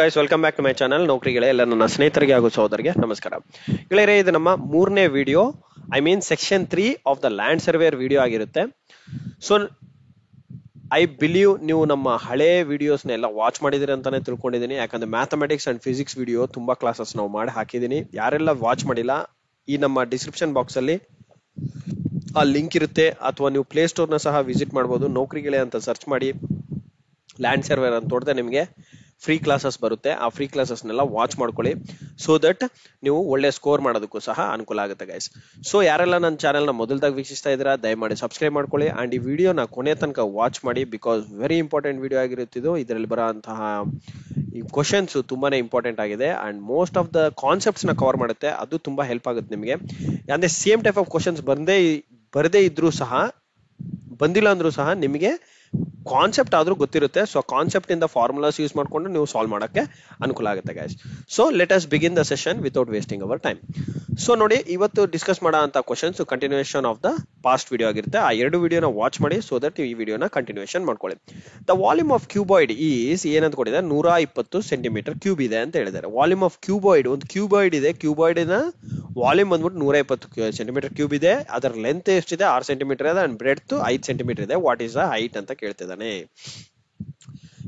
Guys welcome back to my channel. ನೌಕರಿಗಳೇ ಎಲ್ಲ ನನ್ನ ಸ್ನೇಹಿತರಿಗೆ ಹಾಗೂ ಸಹೋದರಿಗೆ ನಮಸ್ಕಾರ. ಗೆಳೆಯರೇ, ಇದು ನಮ್ಮ 3ನೇ video, section 3 of the land surveyor video ಆಗಿರುತ್ತೆ. ಸೊ ಐ ಬಿಲೀವ್ ನೀವು ನಮ್ಮ ಹಳೆ ವಿಡಿಯೋಸ್ನೆಲ್ಲ ವಾಚ್ ಮಾಡಿದಿರಿ ಅಂತಾನೆ ತಿಳ್ಕೊಂಡಿದ್ದೀನಿ. ಯಾಕಂದ್ರೆ ಮ್ಯಾಥಮೆಟಿಕ್ಸ್ ಅಂಡ್ ಫಿಸಿಕ್ಸ್ ವಿಡಿಯೋ ತುಂಬಾ ಕ್ಲಾಸಸ್ ನಾವು ಮಾಡಿ ಹಾಕಿದ್ದೀನಿ. ಯಾರೆಲ್ಲ ವಾಚ್ ಮಾಡಿಲ್ಲ, ಈ ನಮ್ಮ ಡಿಸ್ಕ್ರಿಪ್ಷನ್ ಬಾಕ್ಸ್ ಅಲ್ಲಿ ಆ ಲಿಂಕ್ ಇರುತ್ತೆ, ಅಥವಾ ನೀವು ಪ್ಲೇ ಸ್ಟೋರ್ನ ಸಹ ವಿಸಿಟ್ ಮಾಡಬಹುದು. ನೌಕರಿಗಳೇ ಅಂತ ಸರ್ಚ್ ಮಾಡಿ ಲ್ಯಾಂಡ್ ಸರ್ವೇರ್ ಅಂತ ಹೊಡೆದ್ರೆ ನಿಮಗೆ ಫ್ರೀ ಕ್ಲಾಸಸ್ ಬರುತ್ತೆ. ಆ ಫ್ರೀ ಕ್ಲಾಸಸ್ನೆಲ್ಲ ವಾಚ್ ಮಾಡ್ಕೊಳ್ಳಿ, ಸೋ ದಟ್ ನೀವು ಒಳ್ಳೆ ಸ್ಕೋರ್ ಮಾಡೋದಕ್ಕೂ ಸಹ ಅನುಕೂಲ ಆಗುತ್ತೆ ಗೈಸ್. ಸೊ ಯಾರೆಲ್ಲ ನನ್ನ ಚಾನೆಲ್ನ ಮೊದಲದಾಗಿ ವೀಕ್ಷಿಸ್ತಾ ಇದ್ದೀರಾ, ದಯಮಾಡಿ ಸಬ್ಸ್ಕ್ರೈಬ್ ಮಾಡ್ಕೊಳ್ಳಿ ಅಂಡ್ ಈ ವಿಡಿಯೋನ ಕೊನೆ ತನಕ ವಾಚ್ ಮಾಡಿ, ಬಿಕಾಸ್ ವೆರಿ ಇಂಪಾರ್ಟೆಂಟ್ ವಿಡಿಯೋ ಆಗಿರುತ್ತಿದ್ದು. ಇದರಲ್ಲಿ ಬರೋಂತಹ ಈ ಕ್ವಶನ್ಸ್ ತುಂಬಾನೇ ಇಂಪಾರ್ಟೆಂಟ್ ಆಗಿದೆ and most of the concepts ನ ಕವರ್ ಮಾಡುತ್ತೆ. ಅದು ತುಂಬಾ ಹೆಲ್ಪ್ ಆಗುತ್ತೆ ನಿಮಗೆ. ಅಂದ್ರೆ ಸೇಮ್ ಟೈಪ್ ಆಫ್ ಕ್ವಶನ್ಸ್ ಬರದೇ ಇದ್ರೂ ಸಹ, ಬಂದಿಲ್ಲ ಅಂದ್ರೂ ಸಹ ನಿಮಗೆ ಕಾನ್ಸೆಪ್ಟ್ ಆದ್ರೂ ಗೊತ್ತಿರುತ್ತೆ. ಸೊ ಕಾನ್ಸೆಪ್ಟ್ ಇಂದ ಫಾರ್ಮುಲಾಸ್ ಯೂಸ್ ಮಾಡ್ಕೊಂಡು ನೀವು ಸಾಲ್ವ್ ಮಾಡಕ್ಕೆ ಅನುಕೂಲ ಆಗುತ್ತೆ guys. So let us begin the session without wasting our time. So ನೋಡಿ, ಇವತ್ತು ಡಿಸ್ಕಸ್ ಮಾಡೋ ಅಂತ questions continuation of the past video ಆಗಿರುತ್ತೆ. ಆ ಎರಡು ವಿಡಿಯೋನ ವಾಚ್ ಮಾಡಿ, ಸೊ ದಟ್ ಈ ವಿಡಿಯೋನ ಕಂಟಿನ್ಯೂಯೇಷನ್ ಮಾಡ್ಕೊಳ್ಳಿ. The volume of cuboid is ಏನಂತ ಕೊಟ್ಟಿದೆ, 120 ಸೆಂಟಿಮೀಟರ್ ಕ್ಯೂಬ್ ಇದೆ ಅಂತ ಹೇಳಿದ್ದಾರೆ. ವಾಲ್ಯೂಮ್ ಆಫ್ ಕ್ಯೂಬಾಯ್ಡ್, ಒಂದು ಕ್ಯೂಬಾಯ್ಡ್ ಇದೆ, ಕ್ಯೂಬಾಯ್ಡ್ ನ ವಾಲ್ಯೂಮ್ ಬಂದ್ಬಿಟ್ಟು 120 ಸೆಂಟಿಮೀಟರ್ ಕ್ಯೂಬ್ ಇದೆ. ಅದರ ಲೆಂತ್ ಎಷ್ಟಿದೆ, 6 ಸೆಂಟಿಮೀಟರ್ ಇದೆ ಅಂಡ್ ಬ್ರೆಡ್ತ್ 5 ಸೆಂಟಿಮೀಟರ್ ಇದೆ. ವಾಟ್ ಈಸ್ ದ ಹೈಟ್ ಅಂತ ಕೇಳ್ತಿದ್ದಾನೆ.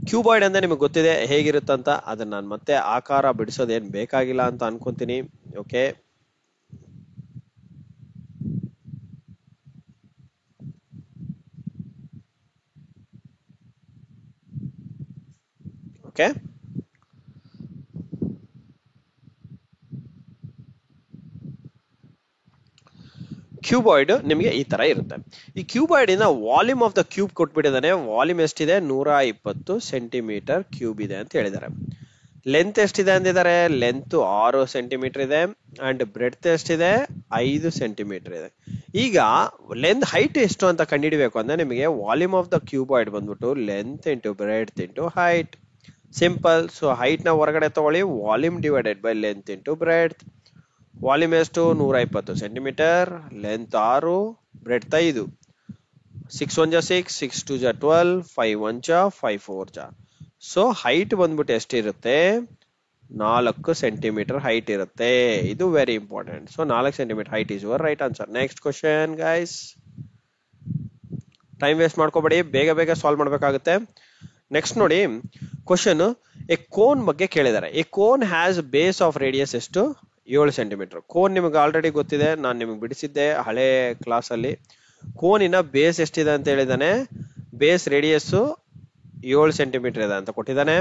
ಕ್ಯೂಬಾಯ್ಡ್ ಅಂದ್ರೆ ನಿಮಗೆ ಗೊತ್ತಿದೆ ಹೇಗಿರುತ್ತಂತ, ಅದನ್ನ ನಾನು ಮತ್ತೆ ಆಕಾರ ಬಿಡಿಸೋದೇನ್ ಬೇಕಾಗಿಲ್ಲ ಅಂತ ಅನ್ಕೊಂತೀನಿ. ಓಕೆ, ಓಕೆ, ಕ್ಯೂಬಾಯ್ಡ್ ನಿಮಗೆ ಈ ತರ ಇರುತ್ತೆ. ಈ ಕ್ಯೂಬಾಯ್ಡ್ ಇನ ವಾಲ್ಯೂಮ್ ಆಫ್ ದ ಕ್ಯೂಬ್ ಕೊಟ್ಬಿಟ್ಟಿದ್ದಾನೆ. ವಾಲ್ಯೂಮ್ ಎಷ್ಟಿದೆ, 120 ಸೆಂಟಿಮೀಟರ್ ಕ್ಯೂಬ್ ಇದೆ ಅಂತ ಹೇಳಿದ್ದಾರೆ. ಲೆಂತ್ ಎಷ್ಟಿದೆ ಅಂದಿದ್ದಾರೆ, ಲೆಂತ್ 6 ಸೆಂಟಿಮೀಟರ್ ಇದೆ ಅಂಡ್ ಬ್ರೆಡ್ತ್ ಎಷ್ಟಿದೆ, 5 ಸೆಂಟಿಮೀಟರ್ ಇದೆ. ಈಗ ಲೆಂತ್ ಹೈಟ್ ಎಷ್ಟು ಅಂತ ಕಂಡುಹಿಡಬೇಕು ಅಂದ್ರೆ ನಿಮಗೆ ವಾಲ್ಯೂಮ್ ಆಫ್ ದ ಕ್ಯೂಬಾಯ್ಡ್ ಬಂದ್ಬಿಟ್ಟು length into breadth into height. Simple. So height ನ ಹೊರಗಡೆ ತಗೊಳ್ಳಿ, volume divided by length into breadth. Volume ಎಷ್ಟು, 120 centimetre, length 6, breadth 5. 6 1 6, 6 2 12, 5 1 5 4. So height ಬಂದ್ಬಿಟ್ಟು ಎಷ್ಟಿರುತ್ತೆ, 4 ಸೆಂಟಿಮೀಟರ್ ಹೈಟ್ ಇರುತ್ತೆ. ಇದು very important. So 4 centimetre height is your right answer. Next question guys, time waste ಮಾಡ್ಕೋಬೇಡಿ, ಬೇಗ ಬೇಗ ಸಾಲ್ವ್ ಮಾಡ್ಬೇಕಾಗುತ್ತೆ. ನೆಕ್ಸ್ಟ್ ನೋಡಿ, ಕ್ವಶನ್ ಎ ಕೋನ್ ಬಗ್ಗೆ ಕೇಳಿದ್ದಾರೆ. A cone has base of radius ಎಷ್ಟು, 7 ಸೆಂಟಿಮೀಟರ್. ಕೋನ್ ನಿಮಗೆ ಆಲ್ರೆಡಿ ಗೊತ್ತಿದೆ, ನಾನು ನಿಮಗೆ ಬಿಡಿಸಿದ್ದೆ ಹಳೆ ಕ್ಲಾಸ್ ಅಲ್ಲಿ. ಕೋನಿನ ಬೇಸ್ ಎಷ್ಟಿದೆ ಅಂತ ಹೇಳಿದಾನೆ, ಬೇಸ್ ರೇಡಿಯಸ್ 7 ಸೆಂಟಿಮೀಟರ್ ಇದೆ ಅಂತ ಕೊಟ್ಟಿದ್ದಾನೆ.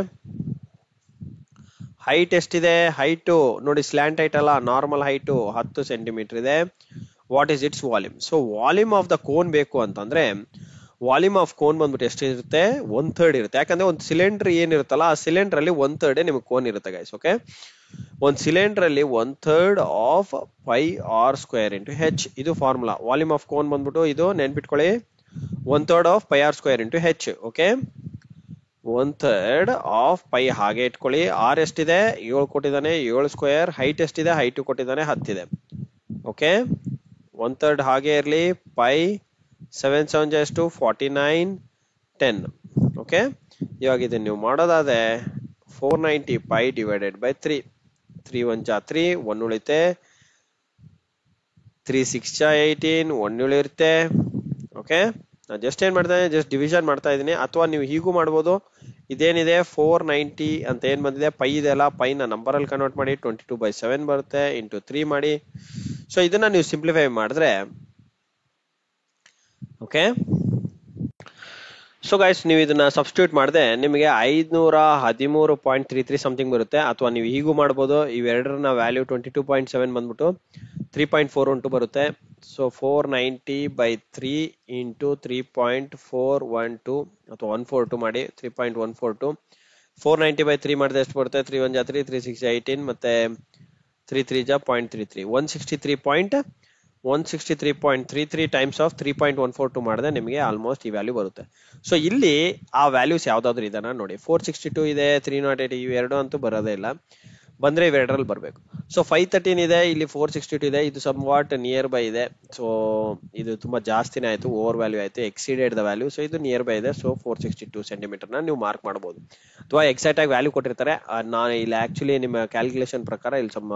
ಹೈಟ್ ಎಷ್ಟಿದೆ, ಹೈಟ್ ನೋಡಿ ಸ್ಲ್ಯಾಂಟ್ ಹೈಟ್ ಅಲ್ಲ, ನಾರ್ಮಲ್ ಹೈಟ್ 10 ಸೆಂಟಿಮೀಟರ್ ಇದೆ. What is it's volume. So volume of the cone ಬೇಕು ಅಂತಂದ್ರೆ, ವಾಲ್ಯೂಮ್ ಆಫ್ ಕೋನ್ ಬಂದ್ಬಿಟ್ಟು ಎಷ್ಟಿರುತ್ತೆ, 1/3 ಇರುತ್ತೆ. ಯಾಕಂದ್ರೆ ಒಂದು ಸಿಲಿಂಡರ್ ಏನಿರುತ್ತಲ್ಲ, ಆ ಸಿಲಿಂಡರ್ ಅಲ್ಲಿ 1/3 ನಿಮಗೆ ಕೋನ್ ಇರುತ್ತೆ ಗೈಸ್. ಓಕೆ, ಒಂದು ಸಿಲಿಂಡರ್ ಅಲ್ಲಿ 1/3 of pi r square into h. ಇದು ಫಾರ್ಮುಲಾ. ವಾಲ್ಯೂಮ್ ಆಫ್ ಕೋನ್ ಬಂದ್ಬಿಟ್ಟು ಇದು ನೆನ್ಪಿಟ್ಕೊಳ್ಳಿ, 1/3 of pi r square into h. Okay, 1/3 of pi ಹಾಗೆ ಇಟ್ಕೊಳ್ಳಿ. ಆರ್ ಎಷ್ಟಿದೆ, 7 ಕೊಟ್ಟಿದ್ದಾನೆ, 7 ಸ್ಕ್ವೇರ್. ಹೈಟ್ ಎಷ್ಟಿದೆ, ಹೈಟ್ ಕೊಟ್ಟಿದ್ದಾನೆ, 10 ಇದೆ. ಓಕೆ, 1/3 ಹಾಗೆ ಇರ್ಲಿ. ಪೈ 7 7 ಎಷ್ಟು, 49, 10. ಓಕೆ, ಇವಾಗ ಇದನ್ನ ನೀವು ಮಾಡೋದಾದ್ರೆ 490 ಪೈ ಡಿವೈಡೆಡ್ ಬೈ 3. 3 1 3, 1 ಉಳಿತೆ. 3 6 18, 1 ಉಳಿರುತ್ತೆ. ಓಕೆ, ನಾನು ಜಸ್ಟ್ ಏನ್ ಮಾಡ್ತಾ ಇದ್ದೀನಿ, ಜಸ್ಟ್ ಡಿವಿಷನ್ ಮಾಡ್ತಾ ಇದ್ದೀನಿ. ಅಥವಾ ನೀವು ಹೀಗೂ ಮಾಡ್ಬೋದು. ಇದೇನಿದೆ 490 ಅಂತ ಏನ್ ಬಂದಿದೆ, ಪೈ ಇದೆ ಅಲ್ಲ, ಪೈನ ನಂಬರ್ ಅಲ್ಲಿ ಕನ್ವರ್ಟ್ ಮಾಡಿ 22/7 ಬರುತ್ತೆ, ಇಂಟು 3 ಮಾಡಿ. ಸೊ ಇದನ್ನ ನೀವು ಸಿಂಪ್ಲಿಫೈ ಮಾಡಿದ್ರೆ, ಓಕೆ, ಸೊ ಗೈಸ್ ನೀವು ಇದನ್ನ ಸಬ್ಸ್ಟಿಟ್ಯೂಟ್ ಮಾಡಿದ್ರೆ ನಿಮಗೆ 513.33 ಸಮಥಿಂಗ್ ಬರುತ್ತೆ. ಅಥವಾ ನೀವು ಹೀಗೂ ಮಾಡ್ಬೋದು. ಇವೆರಡರ ವ್ಯಾಲ್ಯೂ 22.7 ಬಂದ್ಬಿಟ್ಟು 3.412 ಬರುತ್ತೆ. ಸೊ 490/3 ಇಂಟು 3.412 ಅಥವಾ 142 ಮಾಡಿ, 3.142. 490/3 ಮಾಡಿದ್ರೆ ಎಷ್ಟು ಬರುತ್ತೆ, 3 1 3, 3 6 18, ಮತ್ತೆ 3 3 0.33, 163.33 ಟೈಮ್ಸ್ ಆಫ್ 3.142 ಮಾಡಿದ್ರೆ ನಿಮಗೆ ಆಲ್ಮೋಸ್ಟ್ ಈ ವ್ಯಾಲ್ಯೂ ಬರುತ್ತೆ. ಸೊ ಇಲ್ಲಿ ಆ ವ್ಯಾಲ್ಯೂಸ್ ಯಾವ್ದಾದ್ರು ಇದನ್ನ ನೋಡಿ, 462 ಇದೆ, 308, ಇವೆರಡು ಅಂತೂ ಬರೋದೇ ಇಲ್ಲ. ಬಂದ್ರೆ ಇವೆರಡರಲ್ಲಿ ಬರಬೇಕು. ಸೊ 513 ಇದೆ, ಇಲ್ಲಿ 462 ಇದೆ, ಇದು ಸಮ್ ವಾಟ್ ನಿಯರ್ ಬೈ ಇದೆ. ಸೊ ಇದು ತುಂಬಾ ಜಾಸ್ತಿನೇ ಆಯ್ತು, ಓವರ್ ವ್ಯಾಲ್ಯೂ ಆಯ್ತು, ಎಕ್ಸಿಡೆಡ್ ದ ವ್ಯಾಲ್ಯೂ. ಸೊ ಇದು ನಿಯರ್ ಬೈ ಇದೆ. ಸೊ 462 ಸೆಂಟಿಮೀಟರ್ ನ ನೀವು ಮಾರ್ಕ್ ಮಾಡಬಹುದು. ಅಥವಾ ಎಕ್ಸಾಕ್ಟ್ ಆಗಿ ವ್ಯಾಲ್ಯೂ ಕೊಟ್ಟಿರ್ತಾರೆ, ನಾನು ಇಲ್ಲಿ ಆಕ್ಚುಲಿ ನಿಮ್ಮ ಕ್ಯಾಲ್ಕುಲೇಷನ್ ಪ್ರಕಾರ ಇಲ್ಲಿ some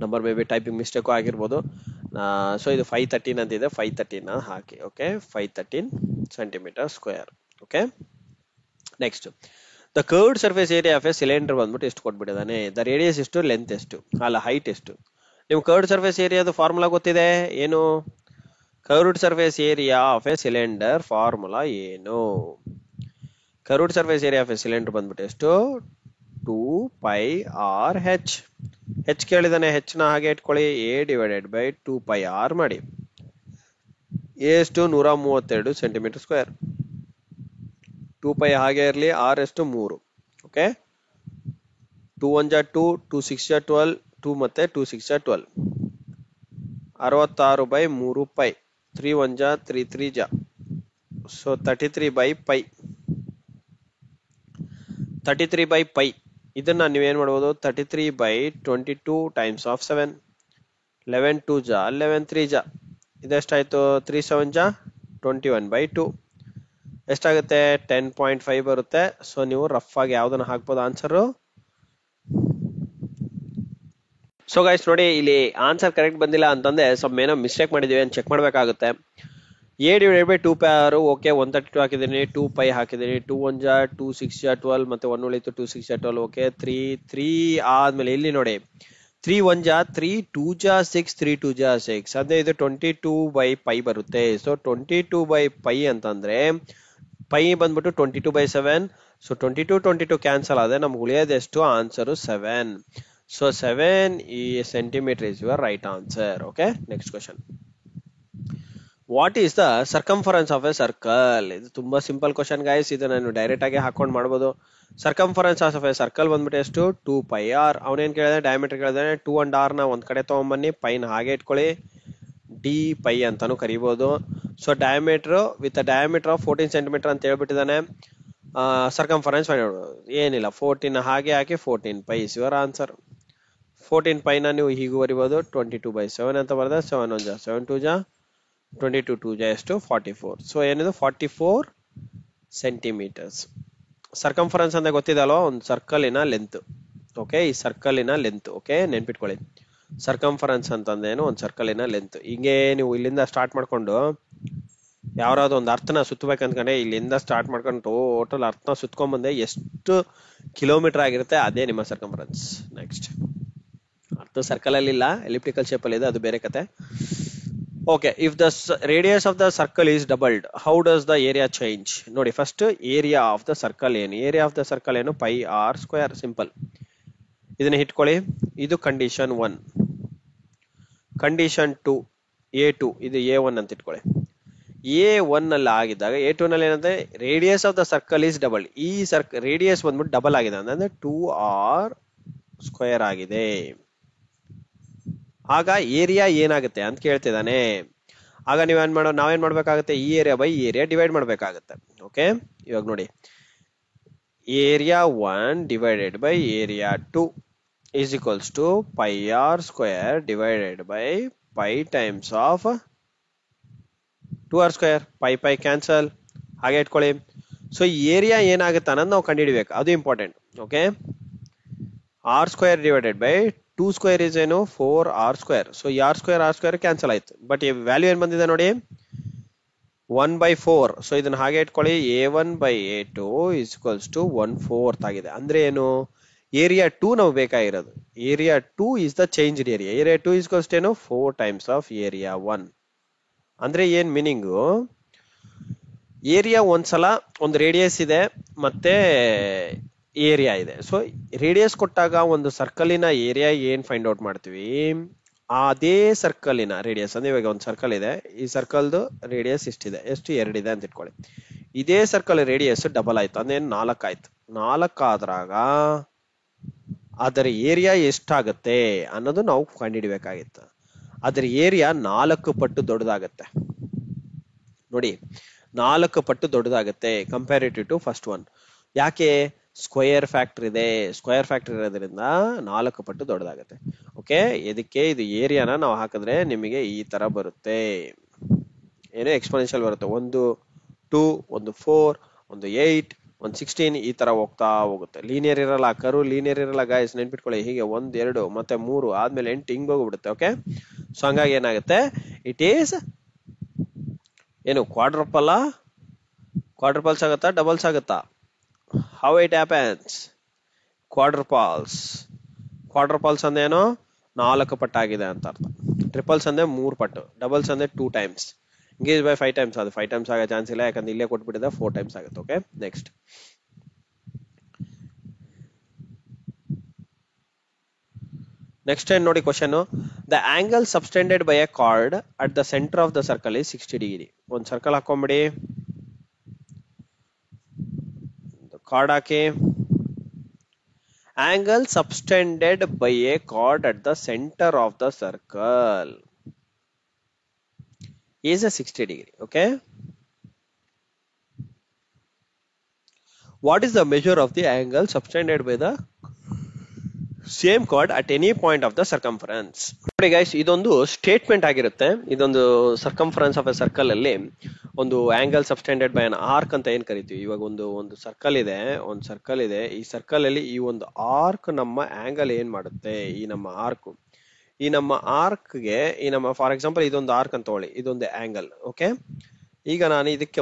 number may be typing mistake ಆಗಿರ್ಬೋದು. ಸೊ ಇದು 513 ಅಂತ ಇದೆ, 513 ಹಾಕಿ. Okay, 513 centimetre square. Okay, next the curved surface area of a cylinder ಬಂದ್ಬಿಟ್ಟು ಎಷ್ಟು ಕೊಟ್ಬಿಟ್ಟಿದ್ದಾನೆ. ದ ರೇಡಿಯಸ್ ಎಷ್ಟು, ಲೆಂತ್ ಎಷ್ಟು, ಅಲ್ಲ ಹೈಟ್ ಎಷ್ಟು. ನೀವು ಕರ್ವ್ಡ್ ಸರ್ಫೇಸ್ ಏರಿಯಾದ ಫಾರ್ಮುಲಾ ಗೊತ್ತಿದೆ ಏನು? Curved surface area of a cylinder formula ಏನು? Curved surface area of a cylinder ಬಂದ್ಬಿಟ್ಟು ಎಷ್ಟು? 2πr(h). ಹೆಚ್ ಕೇಳಿದಾನೆ, ಹೆಚ್ ನ ಹಾಗೆ ಇಟ್ಕೊಳ್ಳಿ, a/2πr ಮಾಡಿ. ಎ ಎಷ್ಟು? 132 ಸೆಂಟಿಮೀಟರ್ ಸ್ಕ್ವೇರ್. 2π ಹಾಗೆ ಇರಲಿ, ಆರ್ ಎಷ್ಟು? 3. ಓಕೆ, 2 1 2, 2 6 12, 2 ಮತ್ತೆ 2 6 12, 66/3π. 3 1 3 3 ಸೊ 33/π. 33/π ಇದನ್ನ ನೀವೇನ್ ಮಾಡ್ಬೋದು? 33/22 ಟೈಮ್ಸ್ ಆಫ್ 7. 11 2 11 3 ಇದೆಷ್ಟಾಯ್ತು? 3 7 21/2 ಎಷ್ಟಾಗುತ್ತೆ? 10.5 ಬರುತ್ತೆ. ಸೊ ನೀವು ರಫ್ ಆಗಿ ಯಾವ್ದನ್ನ ಹಾಕ್ಬೋದು ಆನ್ಸರ್? ಸೊ ಗೈಸ್ ನೋಡಿ, ಇಲ್ಲಿ ಆನ್ಸರ್ ಕರೆಕ್ಟ್ ಬಂದಿಲ್ಲ ಅಂತಂದ್ರೆ ಸ್ವಲ್ಪ ಏನೋ ಮಿಸ್ಟೇಕ್ ಮಾಡಿದೀವಿ ಅಂತ ಚೆಕ್ ಮಾಡ್ಬೇಕಾಗುತ್ತೆ. a/2πr ಓಕೆ, 132 ಹಾಕಿದ್ದೀನಿ, 2π ಹಾಕಿದ್ದೀನಿ, 2 1 2 6 12 ಮತ್ತೆ 1 ಉಳಿತು, 2 6 12. ಓಕೆ, 3 ಆದ್ಮೇಲೆ ಇಲ್ಲಿ ನೋಡಿ, 3 1 3, 2 6, 3 2 6 ಅಂದ್ರೆ ಇದು 22/π ಬರುತ್ತೆ. ಸೊ 22/π ಅಂತಂದ್ರೆ ಪೈ ಬಂದ್ಬಿಟ್ಟು 22/7. ಸೊ 22 ಕ್ಯಾನ್ಸಲ್ ಆದ್ರೆ ನಮ್ಗೆ ಉಳಿಯೋದು ಎಷ್ಟು? Answer 7. So 7 centimetre is your right answer. Okay, next question. What is the circumference of a circle? ಇದು ತುಂಬಾ ಸಿಂಪಲ್ ಕ್ವಶನ್ ಗೈಸ್, ಇದು ನಾನು ಡೈರೆಕ್ಟ್ ಆಗಿ ಹಾಕೊಂಡು ಮಾಡ್ಬೋದು. ಸರ್ಕಂಫರೆನ್ಸ್ ಆಫ್ ಎ ಸರ್ಕಲ್ ಬಂದ್ಬಿಟ್ಟು ಎಷ್ಟು? 2πr. ಅವನೇನ್ ಕೇಳಿದಾನೆ? ಡಯಾಮೀಟರ್ ಕೇಳಿದಾನೆ. 2 and r ನ ಒಂದ್ ಕಡೆ ತಗೊಂಡ್ಬನ್ನಿ, ಪೈನ ಹಾಗೆ ಇಟ್ಕೊಳ್ಳಿ, d π ಅಂತಾನು ಕರಿಬಹುದು. So diameter with diameter of 14 centimetre ಅಂತ ಹೇಳ್ಬಿಟ್ಟಿದ್ದಾನೆ. ಸರ್ಕಂಫರೆನ್ಸ್ ಏನಿಲ್ಲ, 14 ಹಾಗೆ ಹಾಕಿ 14π ಇಸ್ ಯುವರ್ ಆನ್ಸರ್. 14π ನ ನೀವು ಹೀಗೂ ಬರಿಬಹುದು, 22/7 ಅಂತ ಬರೆದ. 7 1 7 2 22 2 ಎಷ್ಟು? 44. ಸೊ ಏನಿದು? 44 ಸೆಂಟಿಮೀಟರ್ಸ್. ಸರ್ಕಂಫರೆನ್ಸ್ ಅಂತ ಗೊತ್ತಿದಲ್ವಾ? ಒಂದು ಸರ್ಕಲಿನ ಲೆಂತ್. ಓಕೆ, ಈ ಸರ್ಕಲಿನ ಲೆಂತ್. ಓಕೆ, ನೆನ್ಪಿಟ್ಕೊಳ್ಳಿ, ಸರ್ಕಂಫರೆನ್ಸ್ ಅಂತಂದೇನು? ಒಂದು ಸರ್ಕಲಿನ ಲೆಂತ್. ಹಿಂಗೆ ನೀವು ಇಲ್ಲಿಂದ ಸ್ಟಾರ್ಟ್ ಮಾಡ್ಕೊಂಡು ಯಾವ್ದಾದ್ರು ಒಂದು ಅರ್ಥನ ಸುತ್ತಬೇಕಂದ್ರೆ ಇಲ್ಲಿಂದ ಸ್ಟಾರ್ಟ್ ಮಾಡ್ಕೊಂಡು ಟೋಟಲ್ ಅರ್ಥನ ಸುತ್ಕೊಂಡ್ಬಂದೆ ಎಷ್ಟು ಕಿಲೋಮೀಟರ್ ಆಗಿರುತ್ತೆ, ಅದೇ ನಿಮ್ಮ ಸರ್ಕಂಫರೆನ್ಸ್. ನೆಕ್ಸ್ಟ್, ಅರ್ಥ ಸರ್ಕಲ್ ಅಲ್ಲಿ ಇಲ್ಲ, ಎಲಿಪ್ಟಿಕಲ್ ಶೇಪ್ ಅಲ್ಲಿ ಇದೆ, ಅದು ಬೇರೆ ಕತೆ. Okay, if the radius of the circle is doubled, how does the area change? ನೋಡಿ, first area of the circle ಏನು? ಏರಿಯಾ ಆಫ್ ದ ಸರ್ಕಲ್ ಏನು? πr². ಸಿಂಪಲ್, ಇದನ್ನ ಇಟ್ಕೊಳ್ಳಿ. ಇದು ಕಂಡೀಷನ್ 1. ಕಂಡೀಷನ್ 2, a2, ಇದು a1 ಅಂತ ಇಟ್ಕೊಳ್ಳಿ. a1 ನಲ್ಲಿ ಆಗಿದ್ದಾಗ a2 ನಲ್ಲಿ ಏನಂದ್ರೆ radius of the circle is double. ಈ ರೇಡಿಯಸ್ ಬಂದ್ಬಿಟ್ಟು ಡಬಲ್ ಆಗಿದೆ ಅಂದ್ರೆ 2r² ಆಗಿದೆ. ಆಗ ಏರಿಯಾ ಏನಾಗುತ್ತೆ ಅಂತ ಕೇಳ್ತಿದ್ದಾನೆ. ಆಗ ನಾವೇನ್ ಮಾಡ್ಬೇಕಾಗುತ್ತೆ? ಈ ಏರಿಯಾ ಬೈ ಏರಿಯಾ ಡಿವೈಡ್ ಮಾಡ್ಬೇಕಾಗತ್ತೆ. ಓಕೆ, ಇವಾಗ ನೋಡಿ, area 1 divided by area 2 is equals to πr² divided by π times of 2r². π cancel, ಹಾಗೆ ಇಟ್ಕೊಳ್ಳಿ. ಸೊ ಏರಿಯಾ ಏನಾಗುತ್ತೆ ಅನ್ನೋದು ನಾವು ಕಂಡುಹಿಡಿಬೇಕು, ಅದು important. Okay, r² divided by 2² is ಏನು? 4r². ಸೊ ಈ r² ಕ್ಯಾನ್ಸಲ್ ಆಯ್ತು, ಬಟ್ ಈ ವ್ಯಾಲ್ಯೂ ಏನ್ ಬಂದಿದೆ ನೋಡಿ, 1/4. ಸೊ ಇದನ್ನ ಹಾಗೆ ಇಟ್ಕೊಳ್ಳಿ, a1/a2 is equals to 1/4 ಆಗಿದೆ. ಅಂದ್ರೆ ಏನು? ಏರಿಯಾ 2 ನಾವು ಬೇಕಾಗಿರೋದು. Area 2 is the changed area. Area 2 is equals to ಏನು? 4 times ಆಫ್ ಏರಿಯಾ 1. ಅಂದ್ರೆ ಏನ್ ಮೀನಿಂಗು? ಏರಿಯಾ ಒಂದ್ಸಲ ಒಂದು ರೇಡಿಯಸ್ ಇದೆ ಮತ್ತೆ ಏರಿಯಾ ಇದೆ. ಸೊ ರೇಡಿಯಸ್ ಕೊಟ್ಟಾಗ ಒಂದು ಸರ್ಕಲಿನ ಏರಿಯಾ ಏನ್ ಫೈಂಡ್ ಔಟ್ ಮಾಡ್ತೀವಿ, ಅದೇ ಸರ್ಕಲಿನ ರೇಡಿಯಸ್. ಅಂದ್ರೆ ಇವಾಗ ಒಂದು ಸರ್ಕಲ್ ಇದೆ, ಈ ಸರ್ಕಲ್ದು ರೇಡಿಯಸ್ ಇಷ್ಟಿದೆ, ಎಷ್ಟು? 2 ಇದೆ ಅಂತ ಇಟ್ಕೊಳ್ಳಿ. ಇದೇ ಸರ್ಕಲ್ ರೇಡಿಯಸ್ ಡಬಲ್ ಆಯ್ತು ಅಂದ್ರೆ 4 ಆಯ್ತು. 4 ಆದ್ರಾಗ ಅದರ ಏರಿಯಾ ಎಷ್ಟಾಗತ್ತೆ ಅನ್ನೋದು ನಾವು ಕಂಡುಹಿಡಿಬೇಕಾಗಿತ್ತು. ಅದರ ಏರಿಯಾ 4 ಪಟ್ಟು ದೊಡ್ಡದಾಗತ್ತೆ. ನೋಡಿ, 4 ಪಟ್ಟು ದೊಡ್ಡದಾಗತ್ತೆ ಕಂಪ್ಯಾರಿಟಿವ್ ಟು ಫಸ್ಟ್ ಒನ್. ಯಾಕೆ? ಸ್ಕ್ವೇರ್ ಫ್ಯಾಕ್ಟರ್ ಇದೆ. ಸ್ಕ್ವೇರ್ ಫ್ಯಾಕ್ಟರ್ ಇರೋದ್ರಿಂದ 4 ಪಟ್ಟು ದೊಡ್ಡದಾಗುತ್ತೆ. ಓಕೆ, ಇದಕ್ಕೆ ಇದು ಏರಿಯಾನ ನಾವು ಹಾಕಿದ್ರೆ ನಿಮಗೆ ಈ ತರ ಬರುತ್ತೆ. ಏನು ಎಕ್ಸ್ಪೋನೆನ್ಷಿಯಲ್ ಬರುತ್ತೆ. 1 2 1 4 1 8 1 16 ಈ ತರ ಹೋಗ್ತಾ ಹೋಗುತ್ತೆ. ಲೀನಿಯರ್ ಇರಲ್ಲ, ಕರು ಲೀನಿಯರ್ ಇರಲ್ಲ ಗಾಯ್ಸ್, ನೆನ್ಪಿಟ್ಕೊಳ್ಳಿ. ಹೀಗೆ 1 2 ಮತ್ತೆ 3 ಆದ್ಮೇಲೆ 8 ಹಿಂಗ್ ಹೋಗ್ಬಿಡುತ್ತೆ. ಓಕೆ, ಸೊ ಹಂಗಾಗಿ ಏನಾಗುತ್ತೆ, ಇಟ್ ಈಸ್ ಏನು ಕ್ವಾಡ್ರಪಲ್ಸ್ ಆಗುತ್ತಾ, ಡಬಲ್ಸ್ ಆಗುತ್ತಾ? How it happens? ಕ್ವಾಡ್ರಪಲ್ಸ್ ಅಂದ್ರೆ ಏನು, 4 ಪಟ್ಟಾಗಿದೆ ಅಂತ ಅರ್ಥ. ಟ್ರಿಪಲ್ಸ್ ಅಂದ್ರೆ 3 ಪಟ್ಟು, ಡಬಲ್ಸ್ ಅಂದ್ರೆ 2 ಟೈಮ್ಸ್, ಇಂಗೇಜ್ ಬೈ 5 ಟೈಮ್ಸ್. ಅದು 5 ಟೈಮ್ಸ್ ಆಗೋ ಚಾನ್ಸ್ ಇಲ್ಲ, ಯಾಕಂದ್ರೆ ಇಲ್ಲೇ ಕೊಟ್ಬಿಟ್ಟಿದೆ 4 ಟೈಮ್ಸ್ ಆಗುತ್ತೆ. ಓಕೆ, ನೆಕ್ಸ್ಟ್ ಏನ್ ನೋಡಿ question. The angle subtended by a chord at the centre of the circle is 60 degree. ಒಂದು ಸರ್ಕಲ್ ಹಾಕೊಂಬಿಡಿ, ಕಾರ್ಡ್ ಹಾಕಿ. Angle subtended by a chord at the centre of the circle is a 60 degree. Okay, what is the measure of the angle subtended by the same chord at any point of the circumference? ನೋಡಿ guys, ಇದೊಂದು statement ಆಗಿರುತ್ತೆ. ಇದೊಂದು circumference of a circle ಅಲ್ಲಿ ಒಂದು angle subtended by an arc ಅಂತ ಏನ್ ಕರಿತೀವಿ. ಇವಾಗ ಒಂದು ಸರ್ಕಲ್ ಇದೆ, ಈ ಸರ್ಕಲ್ ಅಲ್ಲಿ ಈ ಒಂದು ಆರ್ಕ್ ನಮ್ಮ ಆಂಗಲ್ ಏನ್ ಮಾಡುತ್ತೆ, ಈ ನಮ್ಮ ಆರ್ಕ್ಗೆ ಫಾರ್ ಎಕ್ಸಾಂಪಲ್ ಇದೊಂದು ಆರ್ಕ್ ಅಂತ ತಗೊಳ್ಳಿ, ಇದೊಂದು ಆಂಗಲ್. ಓಕೆ, ಈಗ ನಾನು ಇದಕ್ಕೆ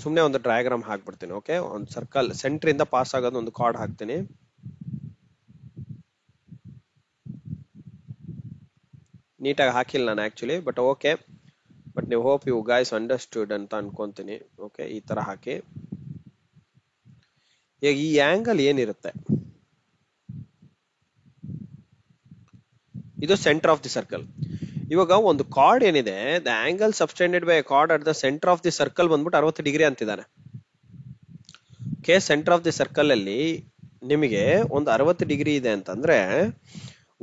ಸುಮ್ಮನೆ ಒಂದು ಡಯಾಗ್ರಾಮ್ ಹಾಕ್ಬಿಡ್ತೀನಿ. ಓಕೆ, ಒಂದು ಸರ್ಕಲ್ ಸೆಂಟರ್ ಇಂದ ಪಾಸ್ ಆಗೋದು ಒಂದು ಕಾರ್ಡ್ ಹಾಕ್ತೀನಿ. ನೀಟಾಗಿ ಹಾಕಿಲ್ಲ ನಾನು ಆಕ್ಚುಲಿ, ಬಟ್ ಓಕೆ, ಬಟ್ ನೀವು ಹೋಪ್ ಯು ಗೈಸ್ ಅಂಡರ್ಸ್ಟುಡ್ ಅಂತ ಅನ್ಕೊಂತೀನಿ. ಓಕೆ, ಈ ತರ ಹಾಕಿ. ಈಗ ಈ ಆಂಗಲ್ ಏನಿರುತ್ತೆ, ಇದು ಸೆಂಟರ್ ಆಫ್ ದಿ ಸರ್ಕಲ್. ಇವಾಗ ಒಂದು ಕಾರ್ಡ್ ಏನಿದೆ, the angle subtended by chord at the centre of the circle ಬಂದ್ಬಿಟ್ಟು 60 ಡಿಗ್ರಿ ಅಂತಿದ್ದಾನೆ. Okay, centre of the circle ಅಲ್ಲಿ ನಿಮಗೆ ಒಂದು 60 ಡಿಗ್ರಿ ಇದೆ ಅಂತಂದ್ರೆ,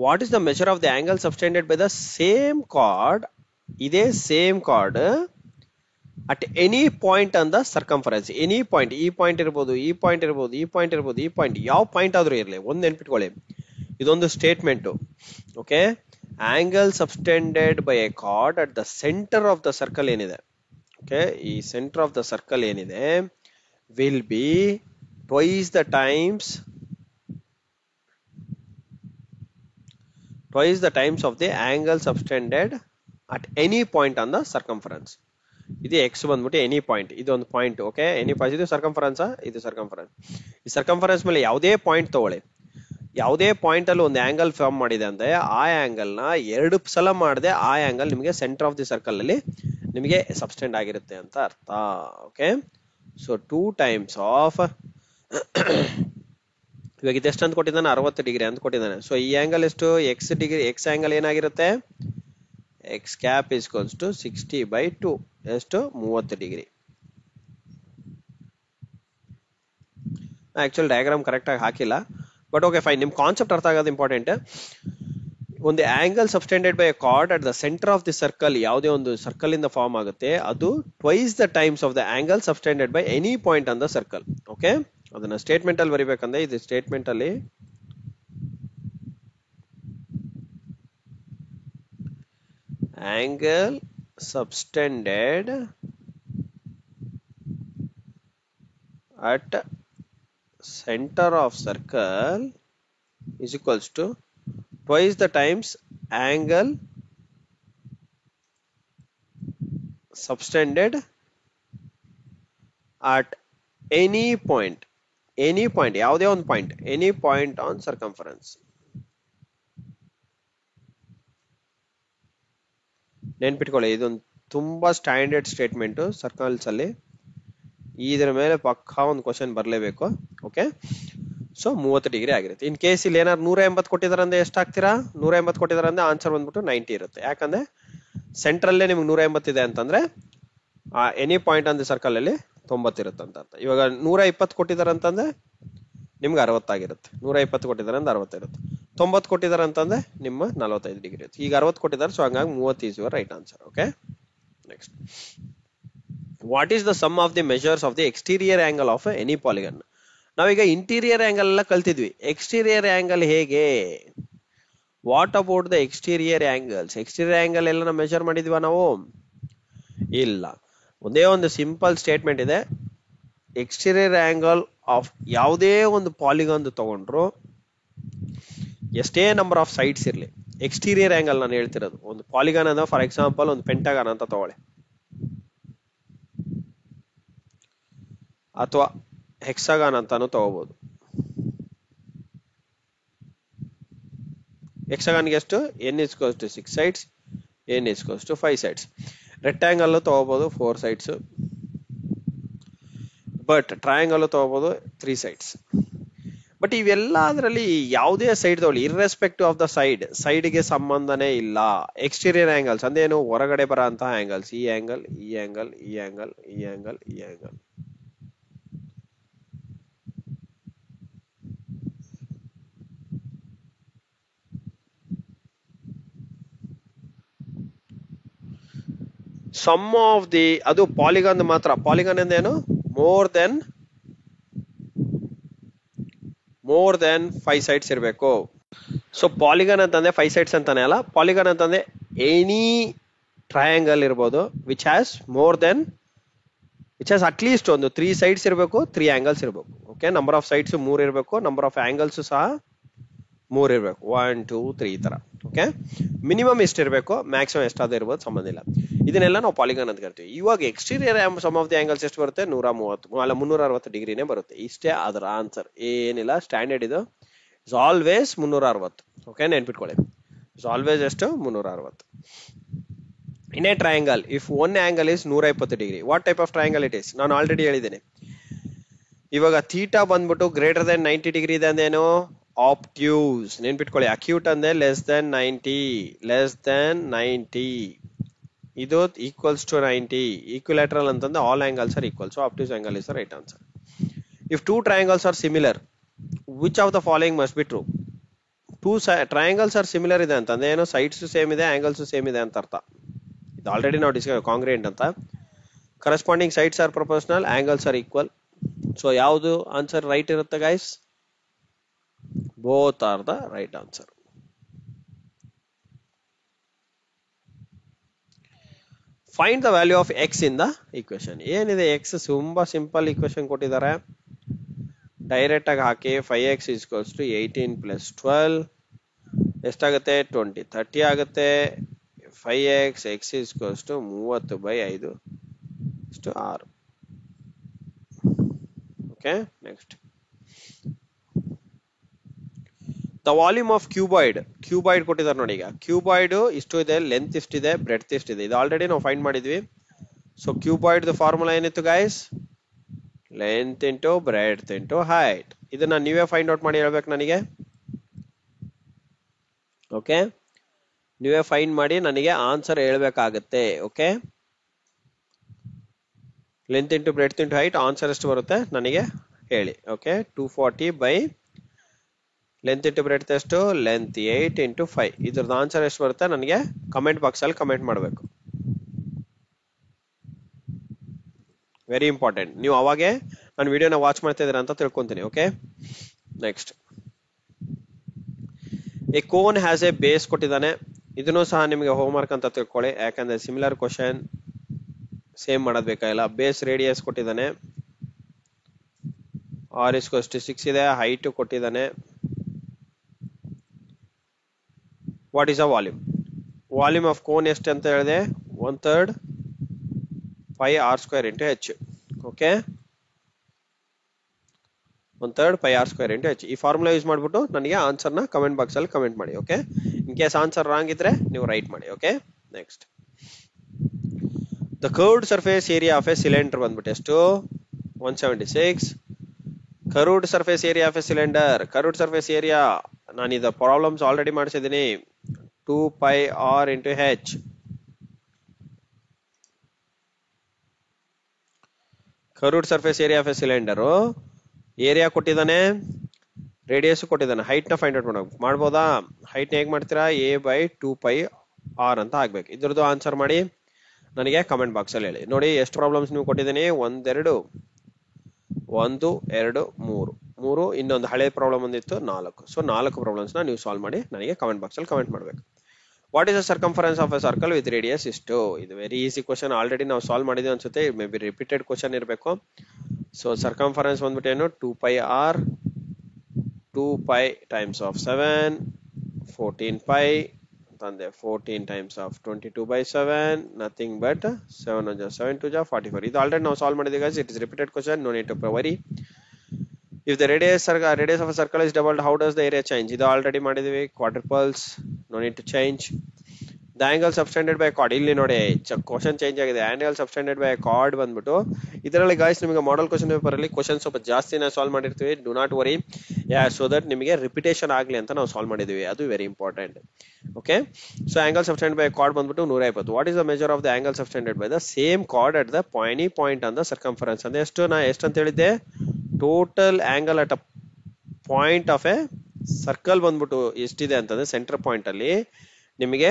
what is the measure of the angle subtended by the same chord, ಇದೇ same chord at any point on the circumference. Any point, ಈ point ಇರ್ಬೋದು, ಈ ಪಾಯಿಂಟ್ ಇರ್ಬೋದು, ಈ ಪಾಯಿಂಟ್ ಇರ್ಬೋದು, ಈ ಪಾಯಿಂಟ್, ಯಾವ ಪಾಯಿಂಟ್ ಆದ್ರೂ ಇರಲಿ. ಒಂದು ನೆನ್ಪಿಟ್ಕೊಳ್ಳಿ, ಇದೊಂದು statement. Okay, angle subtended by a chord at the centre of the circle ಏನಿದೆ, ಓಕೆ, ಈ ಸೆಂಟರ್ ಆಫ್ ದ ಸರ್ಕಲ್ ಏನಿದೆ will be twice the times of the angle subtended at any point on the circumference. ಇದು x ಬಂದ್ಬಿಟ್ಟು any point, ಇದೊಂದು point. Okay, any point, ಇದು circumference, ಇದು circumference. ಈ circumference ಮೇಲೆ ಯಾವುದೇ ಪಾಯಿಂಟ್ ತಗೊಳ್ಳಿ, ಯಾವುದೇ ಪಾಯಿಂಟ್ ಅಲ್ಲಿ ಒಂದು ಆಂಗಲ್ ಫಾರ್ಮ್ ಮಾಡಿದೆ ಅಂದ್ರೆ ಆ ಆಂಗಲ್ ನ 2 ಸಲ ಮಾಡದೆ ಆ ಆಂಗಲ್ ನಿಮಗೆ ಸೆಂಟರ್ ಆಫ್ ದಿ ಸರ್ಕಲ್ ಅಲ್ಲಿ ನಿಮಗೆ ಸಬ್ಸ್ಟೆಂಡ್ ಆಗಿರುತ್ತೆ ಅಂತ ಅರ್ಥ. ಓಕೆ, ಸೊ 2 ಟೈಮ್ಸ್ ಆಫ್, ಇವಾಗ ಇದೆಷ್ಟು ಅಂತ ಕೊಟ್ಟಿದ್ದಾನೆ, 60 ಡಿಗ್ರಿ ಅಂತ ಕೊಟ್ಟಿದ್ದಾನೆ. ಸೊ ಈ ಆಂಗಲ್ ಎಷ್ಟು, ಎಕ್ಸ್ ಡಿಗ್ರಿ, ಎಕ್ಸ್ ಆಂಗಲ್ ಏನಾಗಿರುತ್ತೆ, ಎಕ್ಸ್ ಕ್ಯಾಪ್ ಇಸ್ಕೊಲ್ಸ್ ಟು 60/2, ಎಷ್ಟು, 30 ಡಿಗ್ರಿ. ಆಕ್ಚುಲಿ ಡಯಾಗ್ರಾಮ್ ಕರೆಕ್ಟ್ ಆಗಿ ಹಾಕಿಲ್ಲ, ಬಟ್ ಓಕೆ ಫೈನ್, ನಿಮ್ ಕಾನ್ಸೆಪ್ಟ್ ಅರ್ಥ ಆಗೋದು ಇಂಪಾರ್ಟೆಂಟ್. ಒಂದು angle subtended by chord at the centre of the circle, ಯಾವುದೇ ಒಂದು ಸರ್ಕಲ್ ಇಂದ ಫಾರ್ಮ್ ಆಗುತ್ತೆ, ಅದು twice the times of the angle subtended by any point on the circle. Okay, ಅದನ್ನ ಸ್ಟೇಟ್ಮೆಂಟ್ ಅಲ್ಲಿ ಬರಿಬೇಕಂದ್ರೆ, ಇದು ಸ್ಟೇಟ್ಮೆಂಟ್ ಅಲ್ಲಿ angle ಸಬ್ಟೆಂಡೆಡ್ at center of circle is equals to twice the times angle subtended at any point ಯಾವುದೇ ಒಂದು point, any point on circumference. ನೆನ್ಪಿಟ್ಕೊಳ್ಳಿ, ಇದೊಂದು ತುಂಬಾ ಸ್ಟ್ಯಾಂಡರ್ಡ್ ಸ್ಟೇಟ್ಮೆಂಟ್ ಸರ್ಕಲ್ಸ್ ಅಲ್ಲಿ. ಇದರ ಮೇಲೆ ಪಕ್ಕಾ ಒಂದು ಕ್ವಶನ್ ಬರಲೇಬೇಕು. ಓಕೆ, ಸೊ 30 ಡಿಗ್ರಿ ಆಗಿರುತ್ತೆ. ಇನ್ ಕೇಸ್ ಇಲ್ಲಿ ಏನಾದ್ರು 180 ಕೊಟ್ಟಿದಾರೆ ಅಂದ್ರೆ ಎಷ್ಟು ಹಾಕ್ತೀರಾ, 180 ಕೊಟ್ಟಿದಾರೆ ಅಂದ್ರೆ ಆನ್ಸರ್ ಬಂದ್ಬಿಟ್ಟು 90 ಇರುತ್ತೆ. ಯಾಕಂದ್ರೆ ಸೆಂಟ್ರಲ್ಲೇ ನಿಮ್ಗೆ 180 ಇದೆ ಅಂತಂದ್ರೆ any point on the circle ಅಲ್ಲಿ 90 ಇರುತ್ತೆ ಅಂತ ಅರ್ಥ. ಇವಾಗ 120 ಕೊಟ್ಟಿದಾರೆ ಅಂತಂದ್ರೆ ನಿಮ್ಗೆ 60 ಆಗಿರುತ್ತೆ. 120 ಕೊಟ್ಟಿದಾರೆ ಅಂದ್ರೆ 60 ಇರುತ್ತೆ. 90 ಕೊಟ್ಟಿದಾರೆ ಅಂತಂದ್ರೆ ನಿಮ್ಮ 45 ಡಿಗ್ರಿ ಇರುತ್ತೆ. ಈಗ 60 ಕೊಟ್ಟಿದ್ದಾರೆ, ಸೊ ಹಂಗಾಗಿ 30 is your right answer. Okay, next, what is the sum of the measures of the exterior angle of any polygon? ನಾವೀಗ ಇಂಟೀರಿಯರ್ ಆಂಗಲ್ ಎಲ್ಲ ಕಲ್ತಿದ್ವಿ. ಎಕ್ಸ್ಟೀರಿಯರ್ ಆಂಗಲ್ ಹೇಗೆ? What about the exterior angles? Exterior angle ಎಲ್ಲ measure ಮಾಡಿದ್ವಾ ನಾವು? ಇಲ್ಲ. ಒಂದೇ ಒಂದು simple statement ಇದೆ. Exterior angle of ಯಾವುದೇ ಒಂದು ಪಾಲಿಗಾನ್ ತಗೊಂಡ್ರು, ಎಷ್ಟೇ ನಂಬರ್ ಆಫ್ ಸೈಡ್ಸ್ ಇರಲಿ, ಎಕ್ಸ್ಟೀರಿಯರ್ ಆಂಗಲ್ ನಾನು ಹೇಳ್ತಿರೋದು. ಒಂದು ಪಾಲಿಗಾನ್ ಅಂದ್ರೆ ಫಾರ್ ಎಕ್ಸಾಂಪಲ್ ಒಂದು ಪೆಂಟಗಾನ್ ಅಂತ ತಗೊಳ್ಳಿ, ಅಥವಾ ಹೆಕ್ಸಾಗಾನ್ ಅಂತಾನು ತಗೋಬಹುದು. ಹೆಕ್ಸಾಗಾನ್ಗೆ ಎಷ್ಟು? n is equals to 6 sides, n is equals to 5 sides. Rectangle ತಗೋಬಹುದು 4 sides, ಬಟ್ ಟ್ರಯಾಂಗಲ್ ತಗೋಬಹುದು 3 sides. ಬಟ್ ಇವೆಲ್ಲ ಅದರಲ್ಲಿ ಯಾವುದೇ ಸೈಡ್ ತಗೊಳ್ಳಿ, ಇರ್ರೆಸ್ಪೆಕ್ಟಿವ್ ಆಫ್ ದ ಸೈಡ್ಗೆ ಸಂಬಂಧನೇ ಇಲ್ಲ. ಎಕ್ಸ್ಟೀರಿಯರ್ ಆಂಗಲ್ಸ್ ಅಂದೇನು? ಹೊರಗಡೆ ಬರೋ ಅಂತ ಆಂಗಲ್ಸ್. ಈ ಆಂಗಲ್, ಈ ಆಂಗಲ್, ಈ ಆಂಗಲ್, ಈ ಆಂಗಲ್, ಈ ಆಂಗಲ್. ಸಮ್ ಆಫ್ ದಿ, ಅದು ಪಾಲಿಗಾನ್ ಮಾತ್ರ. ಪಾಲಿಗಾನ್ ಅಂದೇನು? ಮೋರ್ ದೆನ್ 5 sides ಇರಬೇಕು. ಸೊ ಪಾಲಿಗಾನ್ ಅಂತಂದ್ರೆ 5 sides ಅಂತಾನೆ ಅಲ್ಲ. ಪಾಲಿಗಾನ್ ಅಂತಂದ್ರೆ ಎನಿ ಟ್ರಯಾಂಗಲ್ ಇರ್ಬೋದು ವಿಚ್ ಹ್ಯಾಸ್ ಅಟ್ ಲೀಸ್ಟ್ ಒಂದು 3 sides ಇರಬೇಕು, 3 angles ಇರಬೇಕು. ಓಕೆ, ನಂಬರ್ ಆಫ್ ಸೈಡ್ಸ್ 3 ಇರಬೇಕು, ನಂಬರ್ ಆಫ್ ಆಂಗಲ್ಸ್ ಸಹ 3 ಇರಬೇಕು. 1 2 3 ಈ ತರ. ಓಕೆ, ಮಿನಿಮಮ್ ಎಷ್ಟಿರಬೇಕು, ಮ್ಯಾಕ್ಸಿಮಮ್ ಎಷ್ಟಾದ್ರೂ ಇರ್ಬೋದು, ಸಂಬಂಧ ಇಲ್ಲ. ಇದನ್ನೆಲ್ಲ ನಾವು ಪಾಲಿಗಾನ್ ಅಂತ ಕರಿತೀವಿ. ಇವಾಗ exterior sum of the angles ಎಷ್ಟು ಬರುತ್ತೆ? 130 ಅಲ್ಲ 360 ಡಿಗ್ರಿನೇ ಬರುತ್ತೆ. ಇಷ್ಟೇ ಅದರ ಆನ್ಸರ್, ಏನಿಲ್ಲ. ಸ್ಟ್ಯಾಂಡರ್ಡ್ ಇದು ಇಸ್ ಆಲ್ವೇಸ್ 360. ಓಕೆ, ನೆನ್ಪಿಟ್ಕೊಳ್ಳಿ. ಇಸ್ ಆಲ್ವೇಸ್ ಎಷ್ಟು? 360. In a triangle if one angle is 120 degree, what type of triangle it is? ನಾನು ಆಲ್ರೆಡಿ ಹೇಳಿದ್ದೇನೆ. ಇವಾಗ ಥೀಟಾ ಬಂದ್ಬಿಟ್ಟು ಗ್ರೇಟರ್ ದೆನ್ 90 ಡಿಗ್ರಿ ಇದೆ ಅಂದೇನು? ಆಬ್ಟ್ಯೂಸ್. ನೆನ್ಪಿಟ್ಕೊಳ್ಳಿ. ಅಕ್ಯೂಟ್ ಅಂದ್ರೆ ಲೆಸ್ ದೆನ್ 90. ಇದು ಈಕ್ವಲ್ಸ್ ಟು 90. ಈಕ್ವಿಲ್ಯಾಟರಲ್ ಅಂತಂದ್ರೆ all angles are equal. So obtuse angle is the right answer. If two triangles are similar, which of the following must be true? Two triangles are similar ಇದೆ ಅಂತಂದ್ರೆ ಏನು? Sides same ಇದೆ, angles same ಇದೆ ಅಂತ ಅರ್ಥ. ಇದು already ನಾವು discuss congruent ಅಂತ. Corresponding sides are proportional, angles are equal. So ಯಾವುದು ಆನ್ಸರ್ ರೈಟ್ ಇರುತ್ತೆ guys? Both are the right answer. Find the value of X in the equation. ಏನಿದೆ ಎಕ್ಸ್? ತುಂಬಾ ಸಿಂಪಲ್ ಈಕ್ವೇಶನ್ ಕೊಟ್ಟಿದ್ದಾರೆ, ಡೈರೆಕ್ಟ್ ಆಗಿ ಹಾಕಿ. 5x is equals to 18 plus 12 ಎಷ್ಟಾಗುತ್ತೆ? 20. 30 ಆಗುತ್ತೆ. 5x x is equals to 30/5 ಇಷ್ಟು 6. Okay, next. The volume of cuboid ಕೊಟ್ಟಿದ್ದಾರೆ ನೋಡಿ. ಈಗ ಕ್ಯೂಬಾಯ್ಡ್ ಇಷ್ಟು ಇದೆ, ಲೆಂತ್ ಇಷ್ಟಿದೆ, ಬ್ರೆಡ್ತ್ ಇಷ್ಟಿದೆ. ಇದು ಆಲ್ರೆಡಿ ನಾವು ಫೈಂಡ್ ಮಾಡಿದ್ವಿ. ಸೊ ಕ್ಯೂಬಾಯ್ಡ್ ಫಾರ್ಮುಲಾ ಏನಿತ್ತು guys? Length into breadth into height. ಇದನ್ನ ನೀವೇ ಫೈಂಡ್ ಔಟ್ ಮಾಡಿ ಹೇಳ್ಬೇಕು ನನಗೆ. ಓಕೆ, ನೀವೇ ಫೈಂಡ್ ಮಾಡಿ ನನಗೆ ಆನ್ಸರ್ ಹೇಳ್ಬೇಕಾಗತ್ತೆ. Okay, length into breadth into height answer ಎಷ್ಟು ಬರುತ್ತೆ ನನಗೆ ಹೇಳಿ. Okay, 240 by length into breadth ಎಷ್ಟು? Length 8 into 5. ಇದ್ರದ್ದು ಆನ್ಸರ್ ಎಷ್ಟು ಬರುತ್ತೆ ನನಗೆ ಕಮೆಂಟ್ ಬಾಕ್ಸ್ ಅಲ್ಲಿ ಕಮೆಂಟ್ ಮಾಡಬೇಕು. Very important. ನೀವು ಅವಾಗೆ ನಾನು ವಿಡಿಯೋನ ವಾಚ್ ಮಾಡ್ತಾ ಇದ್ದೀರಾ ಅಂತ ತಿಳ್ಕೊಂತೀನಿ. Okay, next. A cone has a base ಕೊಟ್ಟಿದ್ದಾನೆ. ಇದನ್ನು ಸಹ ನಿಮಗೆ ಹೋಮ್ವರ್ಕ್ ಅಂತ ತಿಳ್ಕೊಳ್ಳಿ, ಯಾಕಂದ್ರೆ ಸಿಮಿಲರ್ ಕ್ವಶನ್ ಸೇಮ್ ಮಾಡೋದ್ ಬೇಕಾಗಿಲ್ಲ. ಬೇಸ್ ರೇಡಿಯಸ್ ಕೊಟ್ಟಿದ್ದಾನೆ, r is equals to 6 ಇದೆ, ಹೈಟ್ ಕೊಟ್ಟಿದ್ದಾನೆ. What is a volume? Volume of cone ಎಷ್ಟು ಅಂತ ಹೇಳಿದೆ? 1/3 πr² into h. Okay, 1/3 πr² into h. ಈ ಫಾರ್ಮುಲಾ ಯೂಸ್ ಮಾಡ್ಬಿಟ್ಟು ನನಗೆ ಆನ್ಸರ್ ನ ಕಮೆಂಟ್ ಬಾಕ್ಸ್ ಅಲ್ಲಿ ಕಮೆಂಟ್ ಮಾಡಿ. Okay, in case answer wrong ಇದ್ರೆ ನೀವು ರೈಟ್ ಮಾಡಿ. Okay, next. The curved surface area of a cylinder ಬಂದ್ಬಿಟ್ಟು ಎಷ್ಟು? 176. Curved surface area of a cylinder, curved surface area ನಾನು ಇದು ಪ್ರಾಬ್ಲಮ್ಸ್ ಆಲ್ರೆಡಿ ಮಾಡಿಸಿದ್ದೀನಿ. 2πr into h. Curved surface area of a cylinder, area ಕೊಟ್ಟಿದ್ದಾನೆ, radius ಕೊಟ್ಟಿದ್ದಾನೆ, height ನ find out ಮಾಡ್ಬೋದಾ? Height ಹೇಗ್ ಮಾಡ್ತೀರಾ? a/2πr ಅಂತ ಆಗ್ಬೇಕು. ಇದ್ರದ್ದು ಆನ್ಸರ್ ಮಾಡಿ ನನಗೆ ಕಮೆಂಟ್ ಬಾಕ್ಸ್ ಅಲ್ಲಿ ಹೇಳಿ. ನೋಡಿ ಎಷ್ಟು ಪ್ರಾಬ್ಲಮ್ಸ್ ನೀವು ಕೊಟ್ಟಿದ್ದೀನಿ. 1 2 3 3 ಇನ್ನೊಂದು ಹಳೆ ಪ್ರಾಬ್ಲಮ್ ಒಂದಿತ್ತು 4. ಸೊ 4 ಪ್ರಾಬ್ಲಮ್ಸ್ ನ ನೀವು ಸಾಲ್ವ್ ಮಾಡಿ ನನಗೆ ಕಮೆಂಟ್ ಬಾಕ್ಸ್ ಅಲ್ಲಿ ಕಮೆಂಟ್ ಮಾಡಬೇಕು. What is the circumference of a circle with radius ಇಷ್ಟು? ಇದು ವೆರಿ ಈಸಿ ಕ್ವಶನ್, ಆಲ್ರೆಡಿ ನಾವು ಸಾಲ್ವ್ ಮಾಡಿದ್ವಿ ಅನ್ಸುತ್ತೆ, ಮೇ ಬಿ ರಿಪೀಟೆಡ್ ಕ್ವಶನ್ ಇರಬೇಕು. ಸೊ ಸರ್ಕಂಫರೆನ್ಸ್ ಬಂದ್ಬಿಟ್ಟು ಏನು, 2πr 2π ಟೈಮ್ಸ್ ಆಫ್ 7 14π ತಂದೆ 14 ಟೈಮ್ಸ್ ಆಫ್ 22/7 ನಥಿಂಗ್ ಬಟ್ 7 1 7 2 44. ಇದು ಆಲ್ರೆಡಿ ನಾವು ಸಾಲ್ವ್ ಮಾಡಿದ್ವಿ guys, it is repeated question, no need to worry. If the radius of a circle is doubled, how does the area change? ಇದು already ಮಾಡಿದ್ವಿ. Quadruples, no need to change. The angle subtended by a chord, ಇಲ್ಲಿ ನೋಡಿ question change ಆಗಿದೆ. angle subtended by a chord ಬಂದ್ಬಿಟ್ಟು ಇದರಲ್ಲಿ guys ನಿಮಗೆ model question paper ಅಲ್ಲಿ question ಸ್ವಲ್ಪ ಜಾಸ್ತಿನ ಸಾಲ್ವ್ ಮಾಡಿರ್ತೀವಿ. Do not worry, so that ನಿಮಗೆ ರಿಪಿಟೇಷನ್ ಆಗ್ಲಿ ಅಂತ ನಾವು ಸಾಲ್ವ್ ಮಾಡಿದ್ವಿ, ಅದು very important. Okay, so angle subtended by a chord ಬಂದ್ಬಿಟ್ಟು 150. What is the measure of the angle subtended by the same chord at the any point on the circumference? ಅಂದ್ರೆ ಎಷ್ಟು ಅಂತ ಹೇಳಿದ್ದೆ, total angle at a point of a circle ಬಂದ್ಬಿಟ್ಟು ಎಷ್ಟಿದೆ ಅಂತಂದ್ರೆ centre point ಅಲ್ಲಿ ನಿಮಗೆ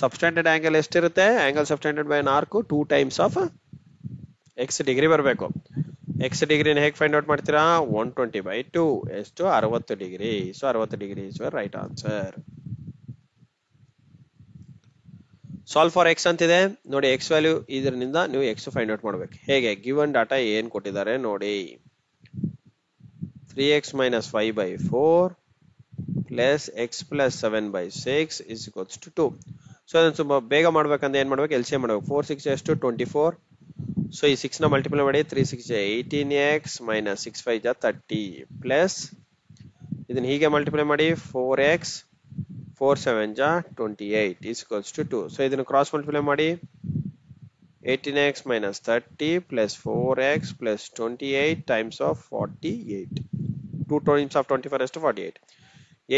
ಸಬ್ಸ್ಟೆಂಡೆಡ್ ಆಂಗಲ್ ಎಷ್ಟಿರುತ್ತೆ, angle subtended by arc 2 times of x degree ಬರಬೇಕು. ಎಕ್ಸ್ ಡಿಗ್ರಿನ ಹೇಗೆ ಫೈಂಡ್ ಔಟ್ ಮಾಡ್ತೀರಾ, 120/2 ಎಷ್ಟು, 60 degree. So 60 degree is your right answer. Solve for x ಅಂತಿದೆ ನೋಡಿ, ಎಕ್ಸ್ ವ್ಯಾಲ್ಯೂ ಇದರಿಂದ ನೀವು ಎಕ್ಸ್ ಫೈಂಡ್ ಔಟ್ ಮಾಡ್ಬೇಕು. ಹೇಗೆ, ಗಿವನ್ ಡಾಟಾ ಏನ್ ಕೊಟ್ಟಿದ್ದಾರೆ ನೋಡಿ, 3x minus 5/4 plus x plus 7/6 is equals to 2. So ಅದನ್ನು ಸ್ವಲ್ಪ ಬೇಗ ಮಾಡ್ಬೇಕಂದ್ರೆ ಏನ್ ಮಾಡ್ಬೇಕು, LCM ಮಾಡ್ಬೇಕು. 4 6 ಎಷ್ಟು 24. ಸೊ ಈ 6 ನ ಮಲ್ಟಿಪ್ಲೈ ಮಾಡಿ, 3 6 18x minus 6 5 30 ಪ್ಲಸ್ ಇದನ್ನ ಹೀಗೆ ಮಲ್ಟಿಪ್ಲೈ ಮಾಡಿ, 4x 4 7 28 is equals to 2. So ಇದನ್ನು ಕ್ರಾಸ್ ಮಲ್ಟಿಪ್ಲೈ ಮಾಡಿ, 18x minus 30 plus 4x plus 28 times of 48. 2 times of 24 is to 48.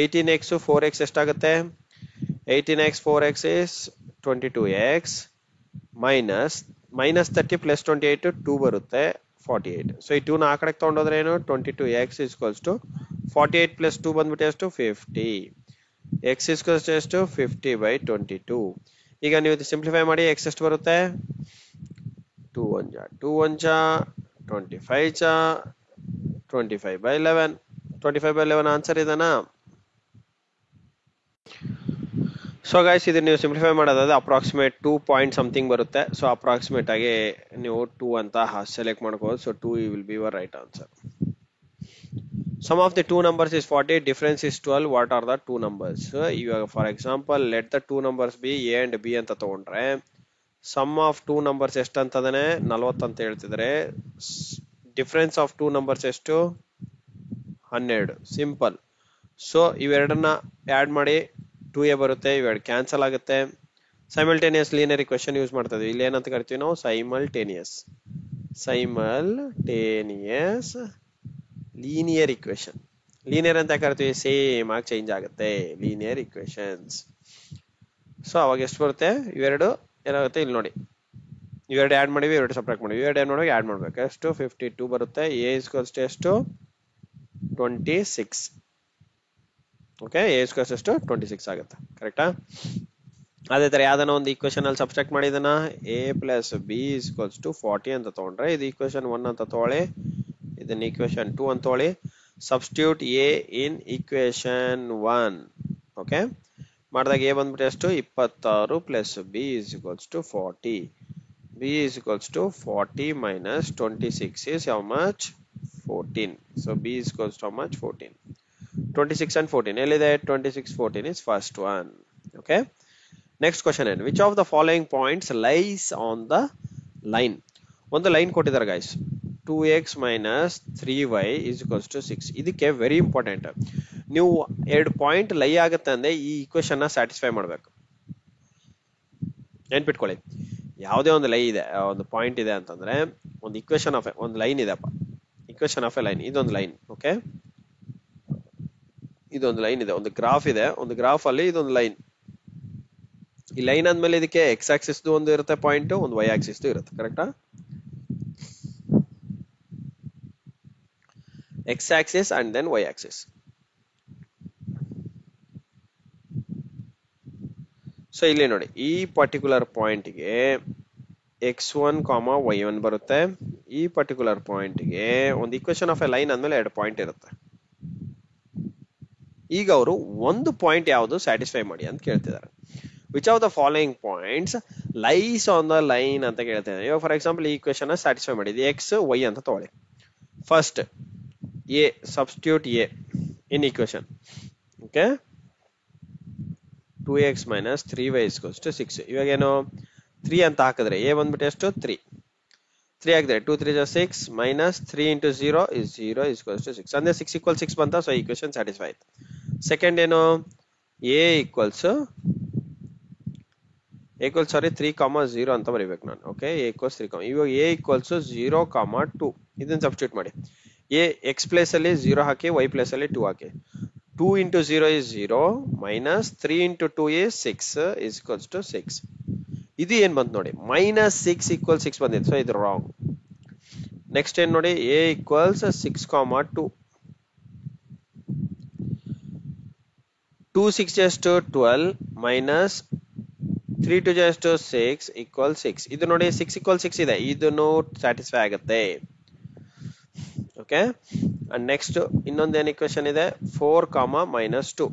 18x 4x ಎಷ್ಟಾಗುತ್ತೆ, 18x 4x is 22x minus 30 plus 28 2 ಬರುತ್ತೆ 48. So ಈ 2 ನ ಆ ಕಡೆಗೆ ತಗೊಂಡೋದ್ರೆ ಏನು, 22x is equals to 48 plus 2 ಬಂದ್ಬಿಟ್ಟು ಎಷ್ಟು 50. x is equals to ಎಷ್ಟು 50/22. ಈಗ ನೀವು ಸಿಂಪ್ಲಿಫೈ ಮಾಡಿ, x ಎಷ್ಟು ಬರುತ್ತೆ, 2 1 25 25/11. 25/11 ಆನ್ಸರ್ ಇದನಾ? ಸೊ ಗೈಸ್ ಇದನ್ನ ನೀವು ಸಿಂಪ್ಲಿಫೈ ಮಾಡೋದಾದ್ರೆ ಅಪ್ರಾಕ್ಸಿಮೇಟ್ 2 ಪಾಯಿಂಟ್ ಸಮಥಿಂಗ್ ಬರುತ್ತೆ. ಸೊ ಅಪ್ರಾಕ್ಸಿಮೇಟ್ ಆಗಿ ನೀವು 2 ಅಂತ ಸೆಲೆಕ್ಟ್ ಮಾಡ್ಕೋಬಹುದು. So 2 will be your right answer. Sum of the two numbers is 40, difference is 12. What are the two numbers? ಇವಾಗ for example let the two numbers be a and b ಅಂತ ತಗೊಂಡ್ರೆ some of two numbers ಎಷ್ಟು ಅಂತದಾನೆ 40 ಅಂತ ಹೇಳ್ತಿದ್ರೆ, difference of two numbers ಎಷ್ಟು 12. Simple. So ಇವೆರಡನ್ನ add ಮಾಡಿ 2a ಬರುತ್ತೆ, ಇವೆರಡು ಕ್ಯಾನ್ಸಲ್ ಆಗುತ್ತೆ. ಸೈಮಲ್ಟೇನಿಯಸ್ ಲೀನಿಯರ್ ಇಕ್ವೇಶನ್ ಯೂಸ್ ಮಾಡ್ತಾ ಇದೀವಿ. ಇಲ್ಲಿ ಏನಂತ ಕರಿತೀವಿ ನಾವು, ಸೈಮಲ್ಟೇನಿಯಸ್ ಲೀನಿಯರ್ ಇಕ್ವೇಶನ್. ಲೀನಿಯರ್ ಅಂತ ಕರಿತೀವಿ, ಸೇಮ್ ಆಗಿ ಚೇಂಜ್ ಆಗುತ್ತೆ ಲೀನಿಯರ್ ಇಕ್ವೇಶನ್ಸ್. ಸೊ ಅವಾಗ ಎಷ್ಟು ಬರುತ್ತೆ, ಇವೆರಡು ಏನಾಗುತ್ತೆ ಇಲ್ಲಿ ನೋಡಿ, ಇವೆರಡು ಆಡ್ ಮಾಡಿವಿ, ಇವೆರಡು ಸಪ್ರೇಟ್ ಮಾಡಿವಿ, ಇವೆರಡು ಏನ್ ಮಾಡ್ಬೇಕು, ಆಡ್ ಮಾಡ್ಬೇಕು. ಎಷ್ಟು 52 ಬರುತ್ತೆ. ಎ ಇಸ್ಕ್ವಲ್ಸ್ ಎಷ್ಟು 26. ಓಕೆ, ಎ ಇಸ್ಕ್ವಲ್ಸ್ ಎಷ್ಟು 26 ಆಗುತ್ತೆ. ಕರೆಕ್ಟಾ? ಅದೇ ತರ ಯಾವ್ದಾನ ಒಂದು ಈಕ್ವೇಶನ್ ಅಲ್ಲಿ ಸಬ್ಸ್ಟ್ರಾಕ್ಟ್ ಮಾಡಿದನ a plus b is equals to 40 ಅಂತ ತಗೊಂಡ್ರೆ, ಇದು ಈಕ್ವೇಶನ್ 1 ಅಂತ ತಗೊಳ್ಳಿ, ಇದನ್ನ ಈಕ್ವೇಶನ್ 2 ಅಂತ ತಗೊಳ್ಳಿ. Substitute a in equation 1. Okay, ಮಾಡಿದಾಗ a ಬಂದ್ಬಿಟ್ಟು ಎಷ್ಟು 26 plus b is equals to 40. b is equals to 40 minus 26 is how much, 14. So b is equals to how much, 14. 26 and 14 ಎಲ್ಲಿದೆ, 26 14 is first one. Okay, next question is, which of the following points lies on the line? ಒಂದು line ಕೊಟ್ಟಿದ್ದಾರೆ guys, 2x minus 3y is equals to 6. ಇದಕ್ಕೆ very important, ನೀವು ಎರಡು point ಲೈ ಆಗುತ್ತೆ ಅಂದ್ರೆ ಈ ಈಕ್ವೇಶನ್ ನ ಸ್ಯಾಟಿಸ್ಫೈ ಮಾಡ್ಬೇಕು. ನೆನ್ಪಿಟ್ಕೊಳ್ಳಿ, ಯಾವುದೇ ಒಂದು ಲೈ ಇದೆ, ಒಂದು ಪಾಯಿಂಟ್ ಇದೆ ಅಂತಂದ್ರೆ ಒಂದು ಈಕ್ವೇಶನ್ ಆಫ್ ಒಂದು ಲೈನ್ ಇದೆಪ್ಪ, ಈಕ್ವೇಶನ್ ಆಫ್ ಎ ಲೈನ್, ಇದೊಂದು ಲೈನ್. ಓಕೆ, ಇದೊಂದು ಲೈನ್ ಇದೆ, ಒಂದು ಗ್ರಾಫ್ ಇದೆ, ಒಂದು ಗ್ರಾಫ್ ಅಲ್ಲಿ ಇದೊಂದು ಲೈನ್. ಈ ಲೈನ್ ಆದ್ಮೇಲೆ ಇದಕ್ಕೆ ಎಕ್ಸ್ ಆಕ್ಸಿಸ್ ಒಂದು ಇರುತ್ತೆ ಪಾಯಿಂಟ್, ಒಂದು ವೈ ಆಕ್ಸಿಸ್ ಇರುತ್ತೆ. ಕರೆಕ್ಟಾ? X axis and then Y axis. So ಇಲ್ಲಿ ನೋಡಿ, ಈ ಪರ್ಟಿಕ್ಯುಲರ್ ಪಾಯಿಂಟ್ಗೆ x1, y1 ಬರುತ್ತೆ. ಈ ಪರ್ಟಿಕ್ಯುಲರ್ ಪಾಯಿಂಟ್ಗೆ ಒಂದು ಈಕ್ವೇಶನ್ ಆಫ್ ಎ ಲೈನ್ ಅಂದ್ಮೇಲೆ ಎರಡು ಪಾಯಿಂಟ್ ಇರುತ್ತೆ. ಈಗ ಅವರು ಒಂದು ಪಾಯಿಂಟ್ ಯಾವುದು ಸ್ಯಾಟಿಸ್ಫೈ ಮಾಡಿ ಅಂತ ಕೇಳ್ತಿದ್ದಾರೆ. Which of the following points lies on the line ಅಂತ ಕೇಳ್ತಿದ್ದಾರೆ. ಇವಾಗ ಫಾರ್ ಎಕ್ಸಾಂಪಲ್ ಈ ಕ್ವೆಶನ್ ಸ್ಯಾಟಿಸ್ಫೈ ಮಾಡಿದ್ವಿ, ಎಕ್ಸ್ ವೈ ಅಂತ ತಗೊಳ್ಳಿ. First A, substitute A in equation. Okay, 2x minus 3y is equals to 6. ಇವಾಗ ಏನು 3 ಅಂತ ಹಾಕಿದ್ರೆ a ಬಂದ್ಬಿಟ್ಟು ಎಷ್ಟು 3 ಹಾಕಿದ್ರೆ 2 3 6 minus 3 into 0 is 0 is equals to 6. ಅಂದ್ರೆ 6 equals 6 ಬಂತ. ಸೊ ಈಕ್ವೇಶನ್ ಸ್ಯಾಟಿಸ್ಫೈ ಆಯ್ತು. ಸೆಕೆಂಡ್ ಏನು a equals 3, 0 ಅಂತ ಬರೀಬೇಕು ನಾನು. ಓಕೆ, a equals 3, ಇವಾಗ a equals 0, 2 ಇದನ್ನ ಸಬ್ಸ್ಟಿಟ್ಯೂಟ್ ಮಾಡಿ. a x ಪ್ಲೇಸ್ ಅಲ್ಲಿ 0 ಹಾಕಿ, y ಪ್ಲೇಸ್ ಅಲ್ಲಿ 2 ಹಾಕಿ. 2 into 0 is 0 minus 3 into 2 is 6 is equals to 6. ಇದು ಏನ್ ಬಂತು ನೋಡಿ, minus 6 equals 6 ಬಂದಿದೆ. ಸೊ ಇದು ರಾಂಗ್. ನೆಕ್ಸ್ಟ್ ಏನ್ ನೋಡಿ, a equals 6, 2. 2 6 just 12 minus 3 2 just 6 equals 6. ಇದು ನೋಡಿ 6 equals 6 ಇದೆ, ಇದನ್ನು ಸ್ಯಾಟಿಸ್ಫೈ ಆಗುತ್ತೆ. ಓಕೆ, ಅಂಡ್ ನೆಕ್ಸ್ಟ್ ಇನ್ನೊಂದೇನು ಇಕ್ವೇಶನ್ ಇದೆ, 4, -2.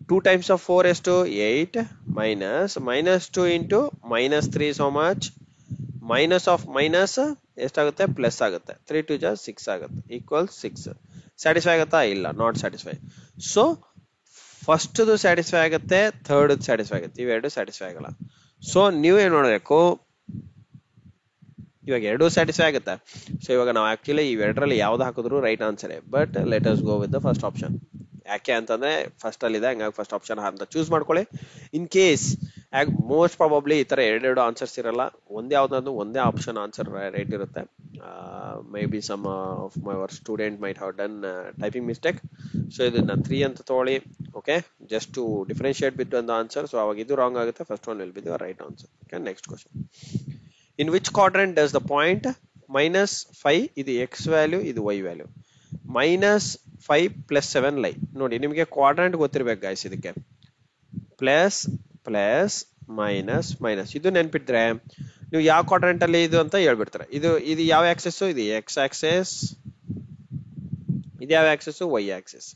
2 times of 4 ಎಷ್ಟು 8 minus 2 into -3 is how much, minus of minus ಎಷ್ಟಾಗುತ್ತೆ ಪ್ಲಸ್ ಆಗುತ್ತೆ. 3 2 just 6 ಆಗುತ್ತೆ, ಈಕ್ವಲ್ 6. ಸ್ಯಾಟಿಸ್ಫೈ ಆಗುತ್ತಾ, ಇಲ್ಲ, not satisfy. So first satisfy ಆಗುತ್ತೆ, ಥರ್ಡ್ ಸ್ಯಾಟಿಸ್ಫೈ ಆಗುತ್ತೆ, ಇವೆರಡು ಸ್ಯಾಟಿಸ್ಫೈ ಆಗಲ್ಲ. ಸೊ ನೀವೇನ್ ಮಾಡಬೇಕು, ಇವಾಗ ಎರಡು ಸ್ಯಾಟಿಸ್ಫೈ ಆಗುತ್ತೆ. ಸೊ ಇವಾಗ ನಾವು ಆಕ್ಚುಲಿ ಇವೆರಡರಲ್ಲಿ ಯಾವ್ದು ಹಾಕಿದ್ರು right answer. But let us go with the first option. ಯಾಕೆ ಅಂತಂದ್ರೆ ಫಸ್ಟ್ ಅಲ್ಲಿ ಇದೆ, ಹಂಗಾಗಿ ಫಸ್ಟ್ ಆಪ್ಷನ್ ಅಂತ ಚೂಸ್ ಮಾಡ್ಕೊಳ್ಳಿ. ಇನ್ ಕೇಸ್ ಮೋಸ್ಟ್ ಪ್ರಾಬಬ್ಲಿ ಈ ತರ ಎರಡೆರಡು ಆನ್ಸರ್ಸ್ ಇರಲ್ಲ, ಒಂದೇ ಆಪ್ಷನ್ ಆನ್ಸರ್ ರೈಟ್ ಇರುತ್ತೆ. May be some of my student might have done typing mistake. So ಇದನ್ನ 3 ಅಂತ ತಗೊಳ್ಳಿ. Okay, just to differentiate between the answer. So ಅವಾಗ ಇದು ರಾಂಗ್ ಆಗುತ್ತೆ, first one will be the right answer. Okay, next question. In which quadrant does the point -5 ಇದು x value, ಇದು y value, -5 + 7 ಲೈ. ನೋಡಿ ನಿಮಗೆ ಕ್ವಾಡ್ರೆಂಟ್ ಗೊತ್ತಿರ್ಬೇಕು ಗೈಸ್. ಇದಕ್ಕೆ ಪ್ಲಸ್ ಪ್ಲಸ್ ಮೈನಸ್ ಮೈನಸ್ ಇದು ನೆನ್ಪಿಟ್ರೆ ನೀವು ಯಾವ ಕ್ವಾಡ್ರೆಂಟ್ ಅಲ್ಲಿ ಇದು ಅಂತ ಹೇಳ್ಬಿಡ್ತಾರೆ. ಇದು ಯಾವ ಆಕ್ಸೆಸ್, ಇದು x ಆಕ್ಸೆಸ್, ಇದು ಯಾವ ಆಕ್ಸೆಸ್, y ಆಕ್ಸೆಸ್.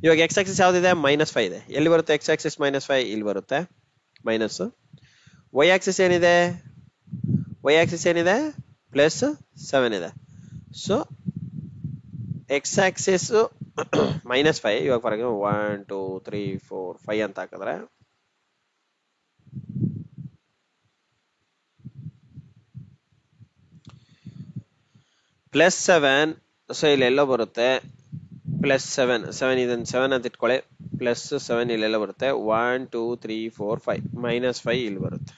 ಇವಾಗ x ಆಕ್ಸೆಸ್ ಯಾವ್ದಿದೆ, -5 ಇದೆ. ಎಲ್ಲಿ ಬರುತ್ತೆ x ಆಕ್ಸೆಸ್ -5, ಇಲ್ಲಿ ಬರುತ್ತೆ ಮೈನಸ್. y ಆಕ್ಸೆಸ್ ಏನಿದೆ, +7 ಇದೆ. So x access -5. ಇವಾಗ ಫಾರ್ ಎಕ್ಸಾಂಪಲ್ 1 2 3 4 5 ಅಂತ ಹಾಕಿದ್ರೆ +7. ಸೊ ಇಲ್ಲೆಲ್ಲ ಬರುತ್ತೆ +7 ಇದನ್ನ 7 ಅಂತ ಇಟ್ಕೊಳ್ಳಿ. +7 ಇಲ್ಲೆಲ್ಲ ಬರುತ್ತೆ. 1 2 3 4 5 -5 ಇಲ್ಲಿ ಬರುತ್ತೆ.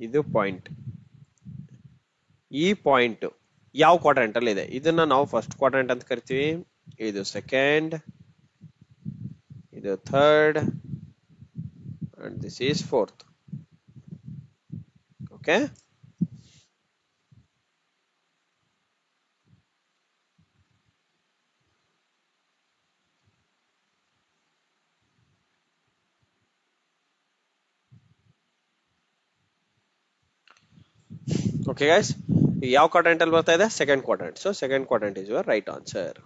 ಇದು ಪಾಯಿಂಟ್. ಈ ಪಾಯಿಂಟ್ ಯಾವ ಕ್ವಾಡ್ರೆಂಟ್ ಅಲ್ಲಿ ಇದೆ, ಇದನ್ನ ನಾವು ಫಸ್ಟ್ ಕ್ವಾಡ್ರೆಂಟ್ ಅಂತ ಕರಿತೀವಿ. ಇದು ಸೆಕೆಂಡ್, ಇದು third, and this is fourth. Okay, okay guys, ಯಾವ ಕ್ವಾಡ್ರೆಂಟ್ ಅಲ್ಲಿ ಬರ್ತಾ ಇದೆ, second quadrant. So second quadrant is your right answer.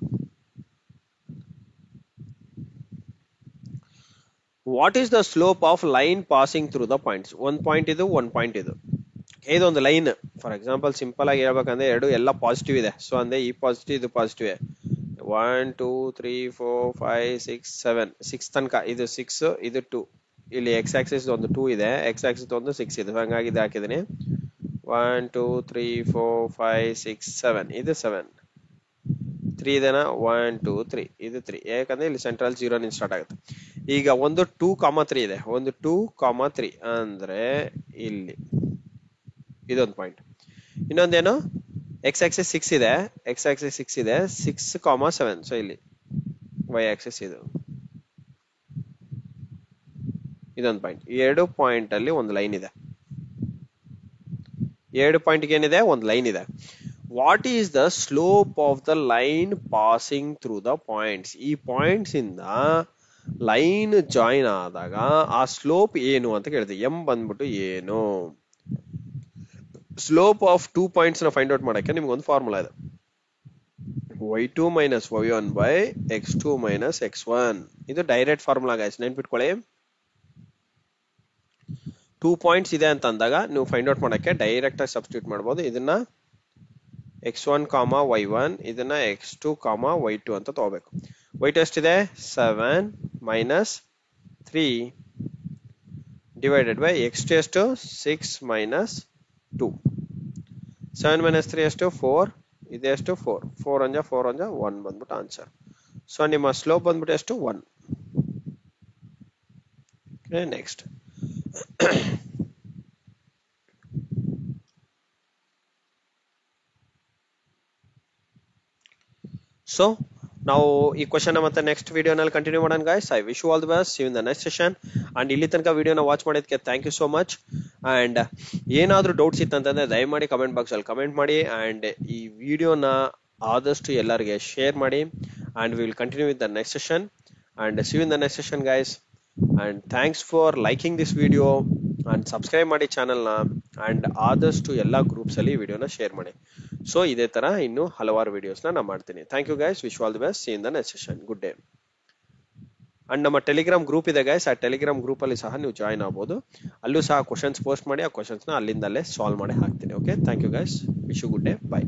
What is the slope of line passing through the points. ಒಂದ್ point ಇದು, ಒಂದ್ ಪಾಯಿಂಟ್ ಇದು. ಇದೊಂದು ಲೈನ್. ಫಾರ್ ಎಕ್ಸಾಂಪಲ್ ಸಿಂಪಲ್ ಆಗಿ ಹೇಳ್ಬೇಕಂದ್ರೆ ಎರಡು ಎಲ್ಲ ಪಾಸಿಟಿವ್ ಇದೆ. ಸೊ ಅಂದ್ರೆ ಈ ಪಾಸಿಟಿವ್, ಇದು ಪಾಸಿಟಿವ್. 1 2 3 4 5 6 7 6 ತನಕ. ಇದು 6, ಇದು 2. ಇಲ್ಲಿ x ಆಕ್ಸಿಸ್ ಒಂದು 2 ಇದೆ, x ಆಕ್ಸಿಸ್ ಒಂದು 6 ಇದೆ. ಹಂಗಾಗಿ ಇದು ಹಾಕಿದೀನಿ. 1 2 3 4 5 6 7 ಇದು 7. 3 ಇದೆನಾ, 1 2 3 ಇದು 3. ಯಾಕಂದ್ರೆ ಇಲ್ಲಿ ಸೆಂಟ್ರಲ್ 0 ನಿಂದ ಸ್ಟಾರ್ಟ್ ಆಗುತ್ತೆ. ಈಗ ಒಂದು 2, 3 ಇದೆ. ಒಂದು 2, 3 ಅಂದ್ರೆ ಇಲ್ಲಿ ಇದೊಂದು ಪಾಯಿಂಟ್. ಇನ್ನೊಂದೇನು, x ಆಕ್ಸಿಸ್ 6 ಇದೆ, x ಆಕ್ಸಿಸ್ 6 ಇದೆ, 6, 7. ಸೊ ಇಲ್ಲಿ y ಆಕ್ಸಿಸ್ ಇದೊಂದು ಪಾಯಿಂಟ್. ಈ ಎರಡು ಪಾಯಿಂಟ್ ಅಲ್ಲಿ ಒಂದು ಲೈನ್ ಇದೆ. ಎರಡು ಪಾಯಿಂಟ್ ಏನಿದೆ, ಒಂದು ಲೈನ್ ಇದೆ. What is the slope of the line passing through the points. ಈ ಪಾಯಿಂಟ್ಸ್ ಇಂದ ಲೈನ್ ಜಾಯಿನ್ ಆದಾಗ ಆ ಸ್ಲೋಪ್ ಏನು ಅಂತ ಕೇಳ್ತೀವಿ. ಎಂ ಬಂದ್ಬಿಟ್ಟು ಏನು, ಸ್ಲೋಪ್ ಆಫ್ 2 ಪಾಯಿಂಟ್ಸ್ ನ ಫೈಂಡ್ ಔಟ್ ಮಾಡಕ್ಕೆ ನಿಮ್ಗೆ ಒಂದು ಫಾರ್ಮುಲಾ ಇದೆ. y2 minus y1 by x2 minus x1. ಇದು ಡೈರೆಕ್ಟ್ ಫಾರ್ಮುಲಾ ಗೈಸ್, ನೆನ್ಪಿಟ್ಕೊಳ್ಳಿ. 2 ಪಾಯಿಂಟ್ಸ್ ಇದೆ ಅಂತ ಅಂದಾಗ ನೀವು ಫೈಂಡ್ ಔಟ್ ಮಾಡಕ್ಕೆ ಡೈರೆಕ್ಟ್ ಆಗಿ ಸಬ್ಸ್ಟಿಟ್ಯೂಟ್ ಮಾಡಬಹುದು. ಇದನ್ನ x1 y1, ಇದನ್ನ x2 y2 ಅಂತ ತಗೋಬೇಕು. y2 ಎಷ್ಟಿದೆ? 7 minus 3 divided by x2 ಎಷ್ಟು? 6 minus 2. 7 minus 3 ಎಷ್ಟು? 4. ಇದೆಷ್ಟು? 4. 4 1 1 ಬಂದ್ಬಿಟ್ಟು ಆನ್ಸರ್. ಸೊ ನಿಮ್ಮ ಸ್ಲೋಪ್ ಬಂದ್ಬಿಟ್ಟು ಎಷ್ಟು? 1. ನೆಕ್ಸ್ಟ್ ಸೊ ನಾವು ಈ ಕ್ವಶನ್ ಮತ್ತೆ ನೆಕ್ಸ್ಟ್ ವಿಡಿಯೋನಲ್ಲಿ ಕಂಟಿನ್ಯೂ ಮಾಡೋಣ guys. I wish you all the best. See you in the next session. And ಇಲ್ಲಿ ತನಕ ವಿಡಿಯೋನ ವಾಚ್ ಮಾಡಿದ್ದಕ್ಕೆ thank you so much. And ಏನಾದ್ರೂ ಡೌಟ್ಸ್ ಇತ್ತಂತಂದ್ರೆ ದಯಮಾಡಿ ಕಮೆಂಟ್ ಬಾಕ್ಸ್ ಅಲ್ಲಿ ಕಮೆಂಟ್ ಮಾಡಿ. ಅಂಡ್ ಈ ವಿಡಿಯೋನ ಆದಷ್ಟು ಎಲ್ಲರಿಗೆ ಶೇರ್ ಮಾಡಿ. And we will continue with the next session. And see you in the next session guys. And thanks for liking this video and subscribe ಮಾಡಿ ಚಾನಲ್ನ. ಅಂಡ್ ಆದಷ್ಟು ಎಲ್ಲ ಗ್ರೂಪ್ಸ್ ಅಲ್ಲಿ ವಿಡಿಯೋನ ಶೇರ್ ಮಾಡಿ. ಸೊ ಇದೇ ತರ ಇನ್ನು ಹಲವಾರು ವಿಡಿಯೋಸ್ನ ನಾನು ಮಾಡ್ತೀನಿ. Thank you guys. Wish all the best. See in the next session. Good day. And ನಮ್ಮ ಟೆಲಿಗ್ರಾಮ್ ಗ್ರೂಪ್ ಇದೆ ಗೈಸ್. ಆ ಟೆಲಿಗ್ರಾಮ್ ಗ್ರೂಪ್ ಅಲ್ಲಿ ಸಹ ನೀವು ಜಾಯ್ನ್ ಆಗ್ಬೋದು. ಅಲ್ಲೂ ಸಹ ಕ್ವಶನ್ಸ್ ಪೋಸ್ಟ್ ಮಾಡಿ ಆ ಕ್ವಶನ್ಸ್ನ ಅಲ್ಲಿಂದಲೇ ಸಾಲ್ವ್ ಮಾಡಿ ಹಾಕ್ತೀನಿ. Okay, thank you guys. Wish you good day. By.